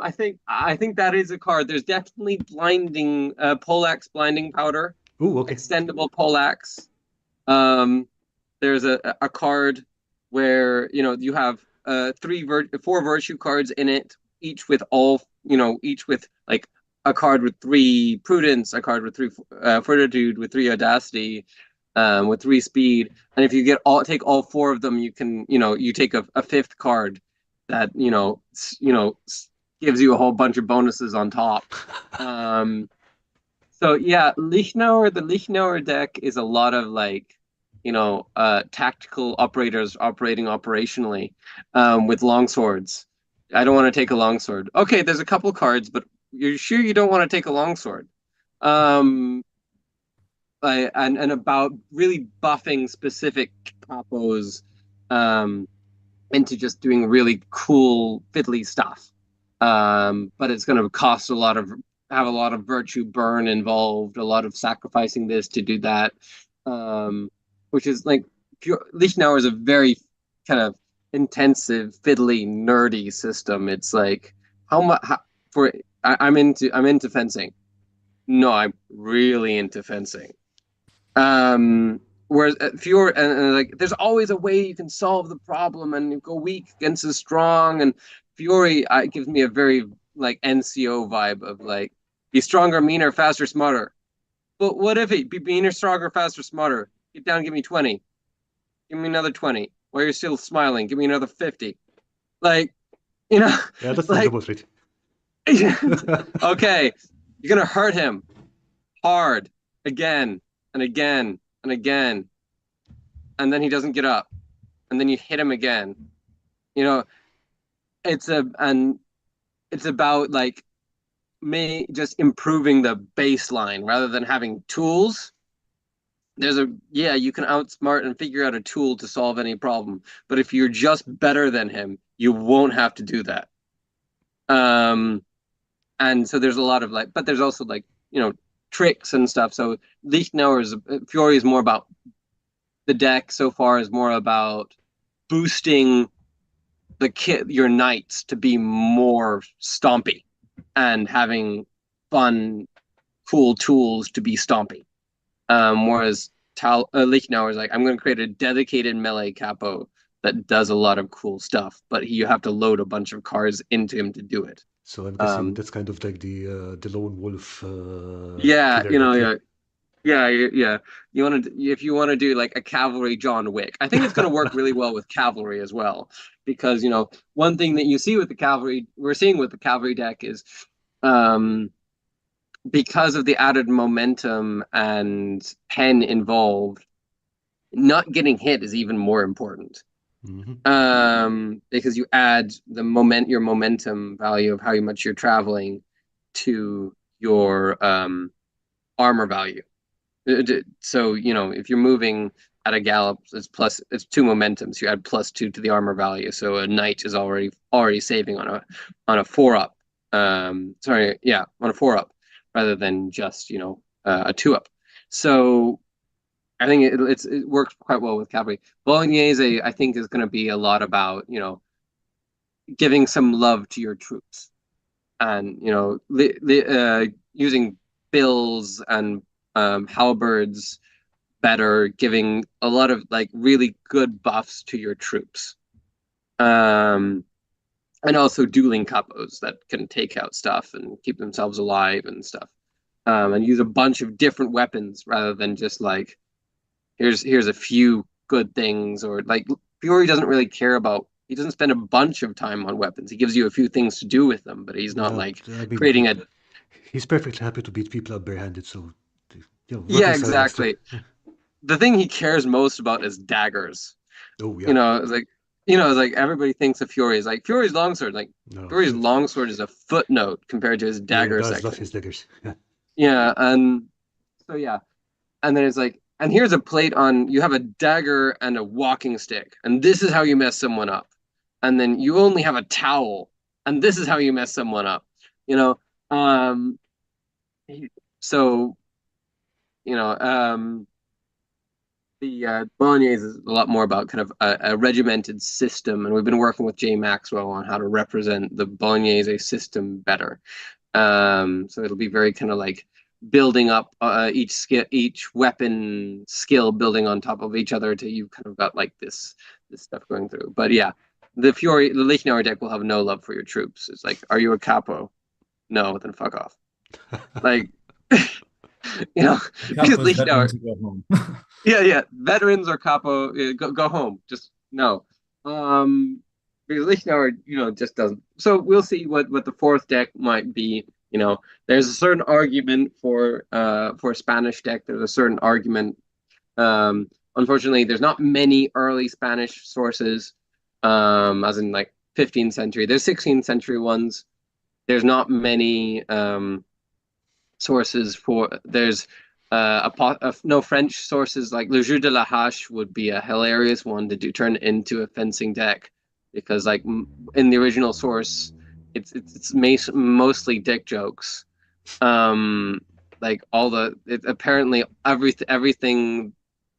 I think that is a card. There's definitely blinding Polax blinding powder, Oh, okay. extendable Polax. Um, there's a card where you have four virtue cards in it, each with like a card with three prudence, a card with three fortitude, with three audacity, with three speed. And if you take all four of them, you take a fifth card that gives you a whole bunch of bonuses on top. Um, so yeah, the Lichtenauer deck is a lot of tactical operators operating operationally, with longswords. I don't want to take a longsword. Okay, there's a couple cards, but you're sure you don't want to take a longsword. Um, and about really buffing specific capos, um, into just doing really cool fiddly stuff. But it's going to have a lot of virtue burn involved, a lot of sacrificing this to do that, which is like Lichtenauer is a very kind of intensive, fiddly, nerdy system. It's like how much for I'm into fencing. No, I'm really into fencing. Whereas if you're and like, there's always a way you can solve the problem, and you go weak against the strong. And Fury gives me a very like NCO vibe of like, be stronger, meaner, faster, smarter. But what if it be meaner, stronger, faster, smarter? Get down, give me 20. Give me another 20. While you're still smiling, give me another 50. Like, you know, Yeah, that's not like, double threat. okay, you're gonna hurt him hard again and again and again, and then he doesn't get up, and then you hit him again. You know, and it's about like me just improving the baseline rather than having tools. You can outsmart and figure out a tool to solve any problem, but if you're just better than him, you won't have to do that. Um, and so there's a lot of but there's also tricks and stuff. So Lichtenauer's Fury is more about the deck so far is more about boosting your knights to be more stompy and having fun, cool tools to be stompy. Whereas Lichtenauer is like, I'm going to create a dedicated melee capo that does a lot of cool stuff, but you have to load a bunch of cards into him to do it. So I'm guessing that's kind of like the lone wolf Yeah, killer deck. Yeah. yeah. If you want to do like a cavalry John Wick, I think it's going to work really well with cavalry as well, because one thing that we're seeing with the cavalry deck is, because of the added momentum and pen involved, not getting hit is even more important. Because you add your momentum value of how much you're traveling to your armor value. So, if you're moving at a gallop, it's two momentum. So you add +2 to the armor value. So a knight is already saving on a 4-up. Sorry, yeah, on a 4-up rather than just, a 2-up. So I think it works quite well with cavalry. Bolognese, I think, is going to be a lot about, giving some love to your troops and, using bills and halberds better, giving a lot of like really good buffs to your troops. Um, and also dueling capos that can take out stuff and keep themselves alive and stuff. And use a bunch of different weapons rather than just like here's a few good things, or like Fury doesn't really care about, he doesn't spend a bunch of time on weapons. He gives you a few things to do with them, but he's not Yeah, like I mean, creating a he's perfectly happy to beat people up barehanded. So, yeah, working silence too. exactly. The thing he cares most about is daggers. Oh You yeah, know, it's like it's like everybody thinks of Fury as like Fury's longsword. Like no, Fury's longsword is a footnote compared to his yeah, he dagger does love section. his daggers. Yeah. Yeah, and so yeah, and then it's like, and here's a plate on, you have a dagger and a walking stick, and this is how you mess someone up. And then you only have a towel, and this is how you mess someone up. You know, um, so you know, the Bolognese is a lot more about kind of a regimented system, and we've been working with Jay Maxwell on how to represent the Bolognese system better. So it'll be very kind of like building up each weapon skill, building on top of each other till you've kind of got like this stuff going through. But yeah, the Legionary deck will have no love for your troops. It's like, are you a capo? No, then fuck off. Like, because Capos Legionary, veterans who go home. yeah, veterans or capo, go home. Just no. Because Lichtenauer, just doesn't. So we'll see what the fourth deck might be. There's a certain argument for a Spanish deck. There's a certain argument. Unfortunately, there's not many early Spanish sources, as in like 15th century. There's 16th century ones. There's not many sources for there's no French sources. Like Le Jeu de la Hache would be a hilarious one to do turn into a fencing deck, because like in the original source it's mostly dick jokes. Like apparently everything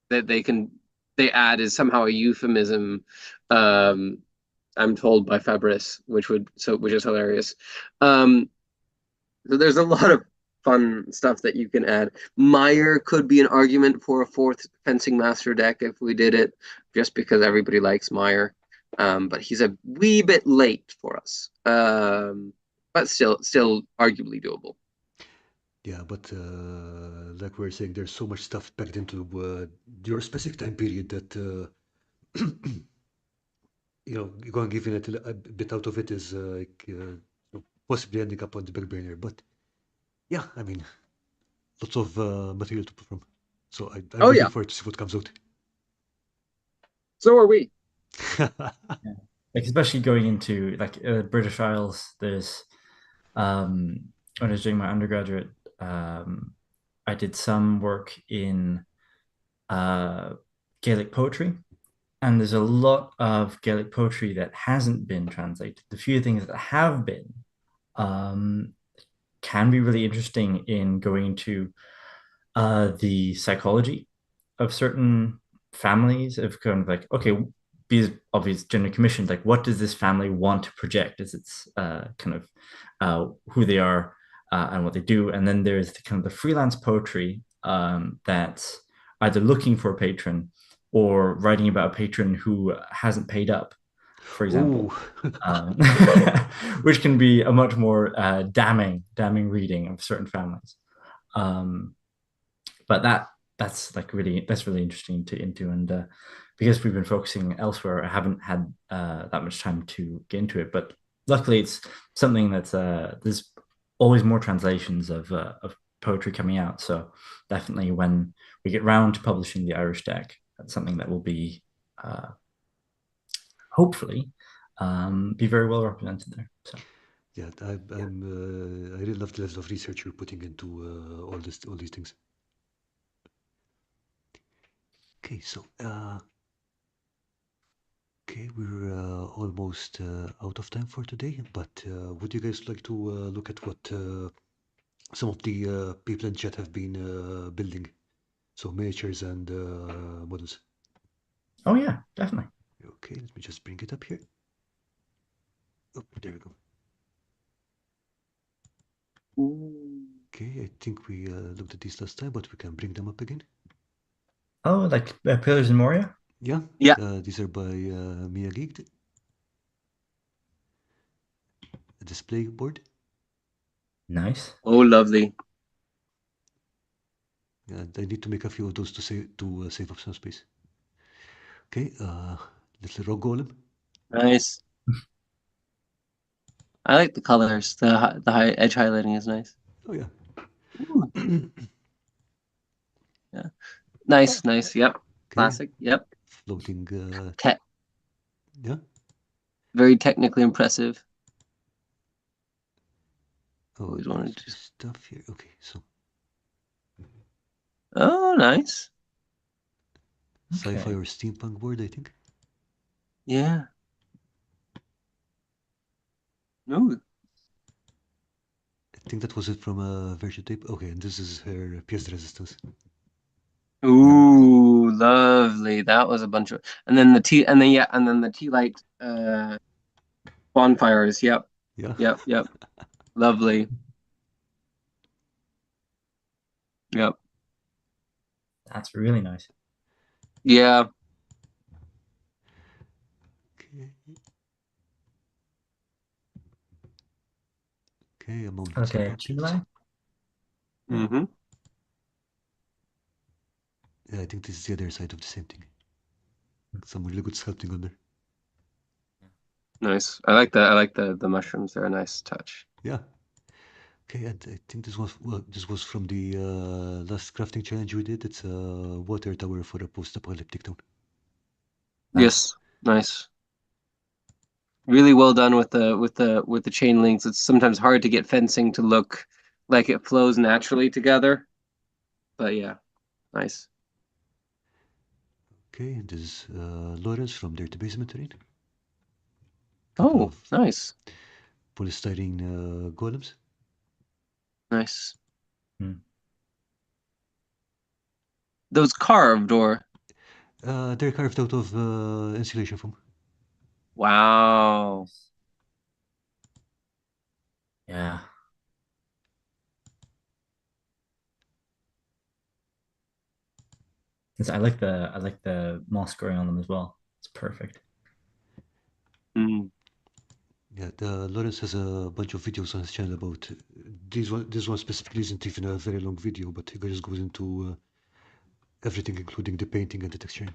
that they add is somehow a euphemism. um I'm told by Fabris, which is hilarious. um so there's a lot of fun stuff that you can add. Meyer could be an argument for a fourth fencing master deck if we did it, just because everybody likes Meyer. But he's a wee bit late for us. But still arguably doable. Yeah, but like we were saying, there's so much stuff packed into your specific time period that going giving it a bit out of it is possibly ending up on the back burner. But yeah, I mean, lots of material to perform. So I'm Oh waiting yeah, for it to see what comes out. so are we. Yeah. Like especially going into like British Isles, there's when I was doing my undergraduate, I did some work in uh, Gaelic poetry, and there's a lot of Gaelic poetry that hasn't been translated. The few things that have been um, can be really interesting in going to the psychology of certain families, of kind of like, okay, these obvious gender commissioned, like what does this family want to project as its kind of who they are and what they do. And then there's the kind of the freelance poetry that's either looking for a patron or writing about a patron who hasn't paid up, for Ooh. example. um, which can be a much more damning reading of certain families. Um, but that's really interesting to into, and because we've been focusing elsewhere, I haven't had that much time to get into it. But luckily, it's something that's there's always more translations of poetry coming out. So definitely, when we get round to publishing the Irish deck, that's something that will be hopefully be very well represented there. So Yeah, I really love the level of research you're putting into all these things. Okay, so okay, we're almost out of time for today, but would you guys like to look at what some of the people in chat have been building? So miniatures and models. Oh yeah, definitely. Okay, let me just bring it up here. Oh, there we go. Okay, I think we looked at these last time, but we can bring them up again. Oh, like Pillars in Moria? Yeah, Yeah. these are by Mia Geeked. A display board. Nice. Oh, lovely. And I need to make a few of those to save up some space. Okay, little rock golem. Nice. I like the colors. The high edge highlighting is nice. Oh yeah. Ooh, yeah. Nice, nice. Yep. Okay, Classic. Yep. floating. Te Yeah. Very technically impressive. Oh, Always there's wanted to. stuff here. Okay, so Oh, nice. sci-fi Okay. or steampunk board, I think. Yeah. Ooh. I think that was it from a virtual tape. Okay, and this is her pièce de resistance. Nice. Ooh, lovely. That was a bunch of, and then the tea light bonfires. Yep. Yeah. Yep. Yep. Lovely. Yep. That's really nice. Yeah. Okay. Okay, a mounted some Okay, batteries. Chile. Yeah. Mm-hmm. Yeah, I think this is the other side of the same thing. Some really good sculpting on there. Nice. I like that. I like the mushrooms. They're a nice touch. Yeah. Okay, and I think this was from the last crafting challenge we did. It's a water tower for a post-apocalyptic town. Nice. Yes. Nice. Really well done with the chain links. It's sometimes hard to get fencing to look like it flows naturally together. But yeah, nice. Okay, and this is Lawrence from Dirty Basement Terrain. Couple Oh, of nice. polystyrene golems. Nice. Hmm. Those carved or They're carved out of insulation foam. wow. Yeah. I like the moss growing on them as well. It's perfect. Mm, Yeah, Lawrence has a bunch of videos on his channel about this one specifically isn't even a very long video, but he just goes into everything, including the painting and the texturing.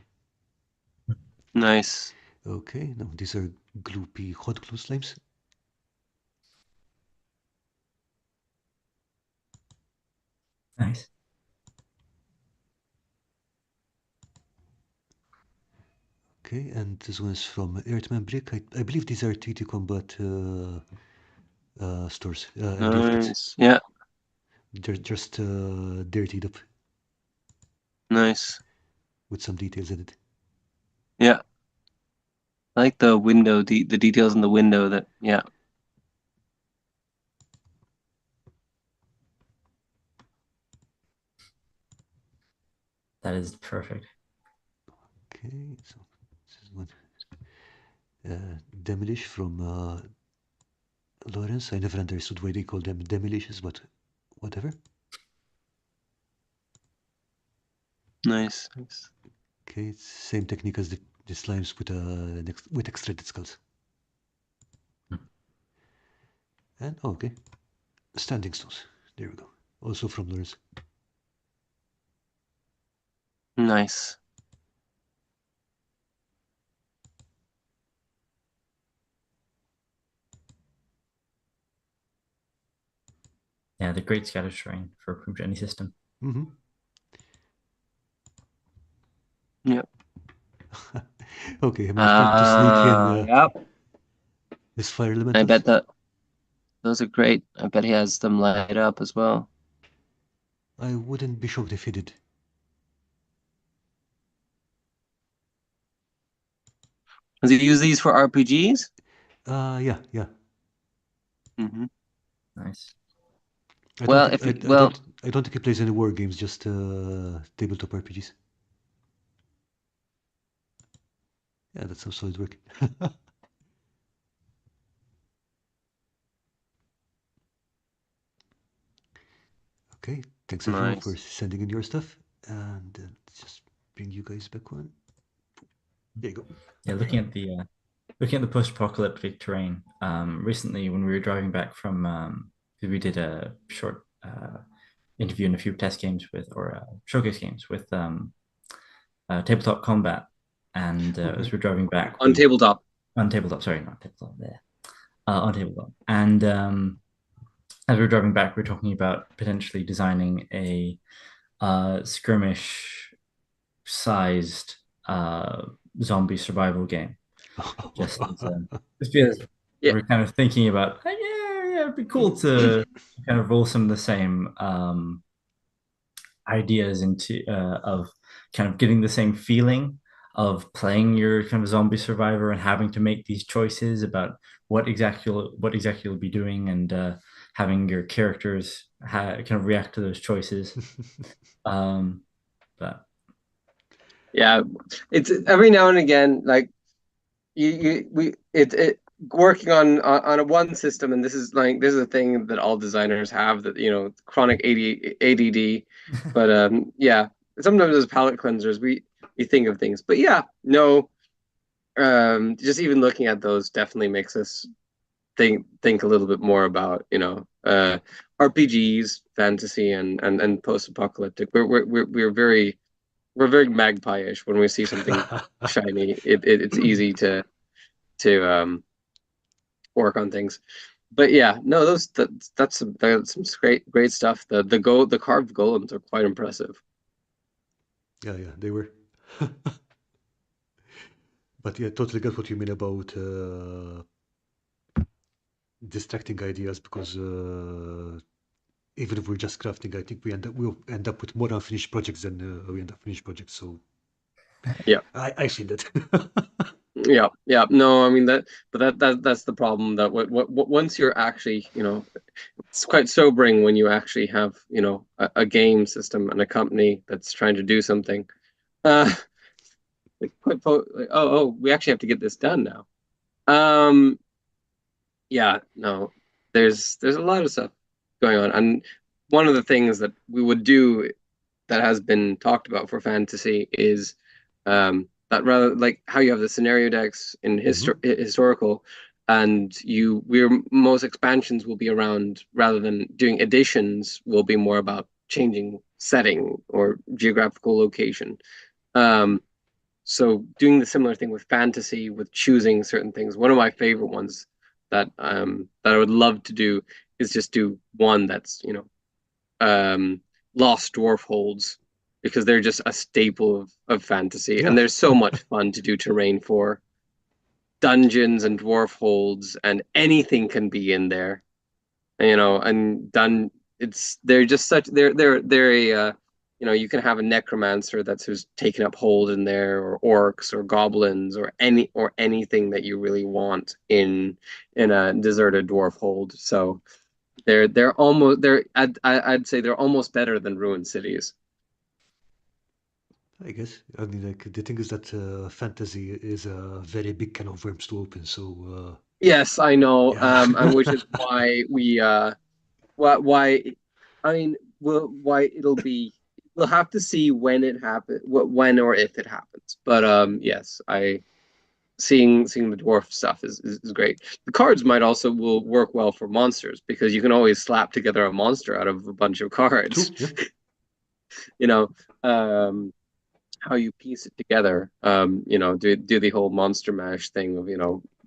nice. Okay, now these are gloopy hot glue slimes. Nice. Okay, and this one is from Earthman Brick. I believe these are TT Combat stores and leaflets. Nice. Yeah, They're just dirtied up nice. with some details in it. Yeah. I like the window, the details in the window that yeah. That is perfect. Okay, so this is one. Demolish from Lawrence. I never understood why they call them demolishes, but whatever. Nice. Nice. Okay, it's same technique as the slimes with extruded skulls. Hmm. And oh, okay, standing stones. There we go. Also from Lawrence. Nice. Yeah, the great scatter terrain for pretty much any system. Mm-hmm. Yep. Okay, I'm trying to sneak in Yep. his fire I elementals. bet that those are great. I bet he has them light up as well. I wouldn't be shocked if he did. Does he use these for RPGs? Yeah, yeah. Mm-hmm. Nice. I don't Well, think if you, well, I don't think he plays any war games, just tabletop RPGs. Yeah, that's some solid work. Okay, thanks everyone for nice. sending in your stuff, and let's just bring you guys back on. There you go. Yeah, looking at the post-apocalyptic terrain. Recently, when we were driving back from, we did a short interview and a few test games with, or showcase games with tabletop combat. And as Okay. we're driving back, On we tabletop. on tabletop, sorry, not tabletop, there, on tabletop. And as we're driving back, we're talking about potentially designing a skirmish-sized zombie survival game. Just as just because Yeah. we're kind of thinking about, yeah, it'd be cool to kind of roll some of the same ideas into of kind of getting the same feeling of playing your kind of zombie survivor and having to make these choices about what exactly you'll be doing, and having your characters kind of react to those choices. Um, but Yeah. It's every now and again, like it working on a one system, and this is a thing that all designers have, that chronic ADD. But yeah, sometimes as palate cleansers we think of things. But yeah, no, just even looking at those definitely makes us think a little bit more about RPGs, fantasy, and post-apocalyptic. We're very magpie-ish when we see something shiny. It's easy to work on things. But yeah, no, that's some great stuff. The carved golems are quite impressive. Yeah, yeah, they were. But yeah, totally get what you mean about distracting ideas, because even if we're just crafting, I think we'll end up with more unfinished projects than we end up finished projects. So Yeah, I see that. yeah, yeah. No, I mean that's the problem. That once you're actually, it's quite sobering when you actually have, a game system and a company that's trying to do something. Uh, like, oh, we actually have to get this done now. Um, yeah, no, there's a lot of stuff going on, and one of the things that we would do that has been talked about for fantasy is that rather like how you have the scenario decks in Hmm. historical, and we're most expansions will be around, rather than doing additions, will be more about changing setting or geographical location. Um, so doing the similar thing with fantasy, with choosing certain things. One of my favorite ones that I would love to do is just do one that's, Lost Dwarf holds, because they're just a staple of fantasy, and Yeah. there's so much fun to do terrain for. Dungeons and dwarf holds, and anything can be in there, and done. It's they're just such they're a you can have a necromancer that's who's taken up hold in there, or orcs or goblins, or anything that you really want in a deserted dwarf hold. So I'd say they're almost better than ruined cities. I guess. I mean, like, the thing is that fantasy is a very big can of worms to open. So Yes, I know. yeah. And which is why why I mean, why we'll have to see when it happens, when or if it happens. But yes, I seeing the dwarf stuff is great. The cards might also will work well for monsters, because you can always slap together a monster out of a bunch of cards. True. Yeah. You know, um, how you piece it together. Do the whole monster mash thing of,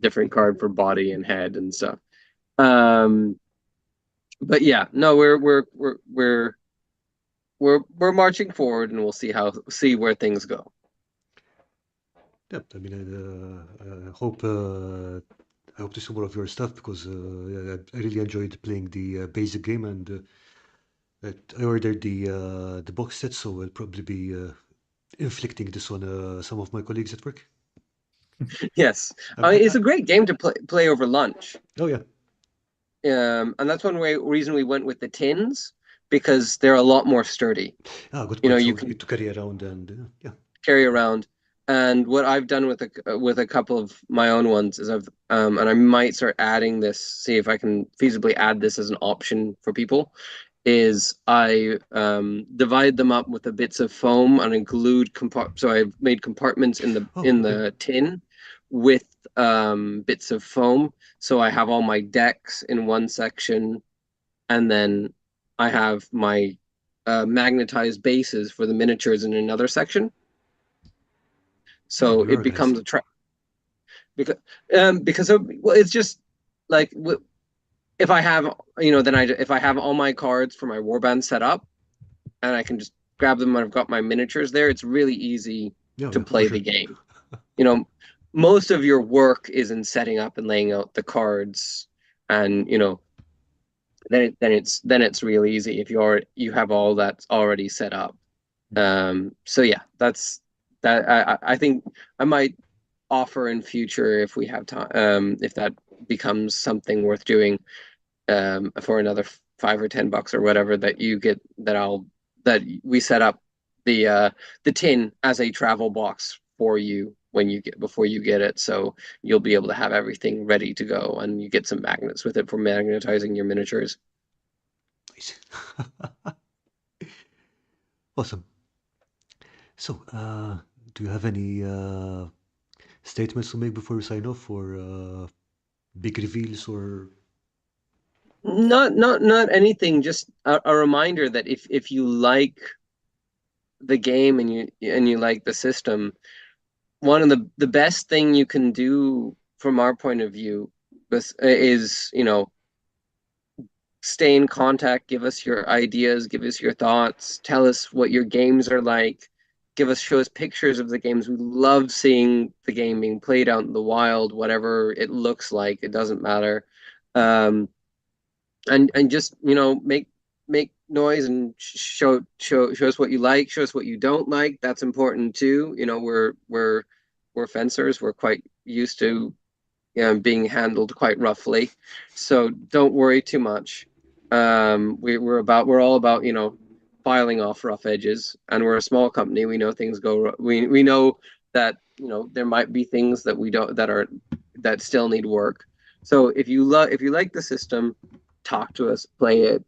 different card for body and head and stuff. Um, but yeah, no, we're marching forward, and we'll see where things go. Yeah. I mean, I hope to see more of your stuff, because yeah, I really enjoyed playing the basic game, and I ordered the box set, so I'll probably be inflicting this on some of my colleagues at work. Yes, Um, it's a great game to play over lunch. oh yeah. And that's one reason we went with the tins because they're a lot more sturdy. Ah, good You know, point. you So can to carry around and yeah. carry around. And what I've done with a couple of my own ones is and I might start adding this, see if I can feasibly add this as an option for people, is I divide them up with the bits of foam and glued so I've made compartments Oh, in okay. the tin with bits of foam. So I have all my decks in one section, and then I have my magnetized bases for the miniatures in another section. Man, So you're it organized. becomes a trap because well, it's just like if I have then if I have all my cards for my warband set up and I can just grab them and I've got my miniatures there, it's really easy Yeah, to yeah, for play the sure. game. You know, most of your work is in setting up and laying out the cards, and then it's real easy if you have all that already set up. So yeah, that's that. I think I might offer in future if we have time, if that becomes something worth doing, for another $5 or $10 or whatever that you get that we set up the tin as a travel box for you when you get before you get it, so you'll be able to have everything ready to go, and you get some magnets with it for magnetizing your miniatures. Nice. Awesome. So, do you have any statements to make before we sign off, or big reveals, or Not anything, just a reminder that if you like the game and you like the system, one of the best thing you can do from our point of view is stay in contact, give us your ideas, give us your thoughts, tell us what your games are like, show us pictures of the games. We love seeing the game being played out in the wild, whatever it looks like, it doesn't matter. Um, and just make noise and show us what you like, show us what you don't like. That's important too. We're fencers. We're quite used to being handled quite roughly, so don't worry too much. We're all about filing off rough edges, and we're a small company. We know things go. We know that there might be things that we don't that still need work. So if you like the system, talk to us, play it,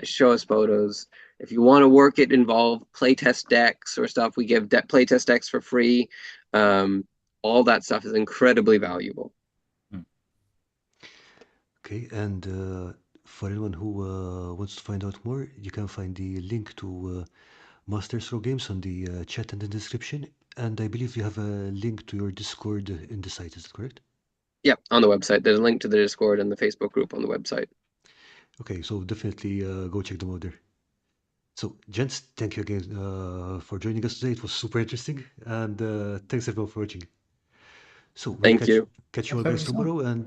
show us photos. If you want to work it, involve playtest decks or stuff. We give playtest decks for free. All that stuff is incredibly valuable. okay? And for anyone who wants to find out more, you can find the link to Masterstroke Games on the chat and the description. And I believe you have a link to your Discord in the site. Is that correct? Yep, on the website. There's a link to the Discord and the Facebook group on the website. Okay, so definitely go check them out there. So, gents, thank you again for joining us today. It was super interesting, and thanks everyone for watching. So, we'll Thank you. catch you Thanks all for having guys us on. tomorrow, and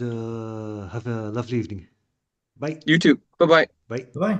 have a lovely evening. Bye. You too. Bye bye. Bye. Bye.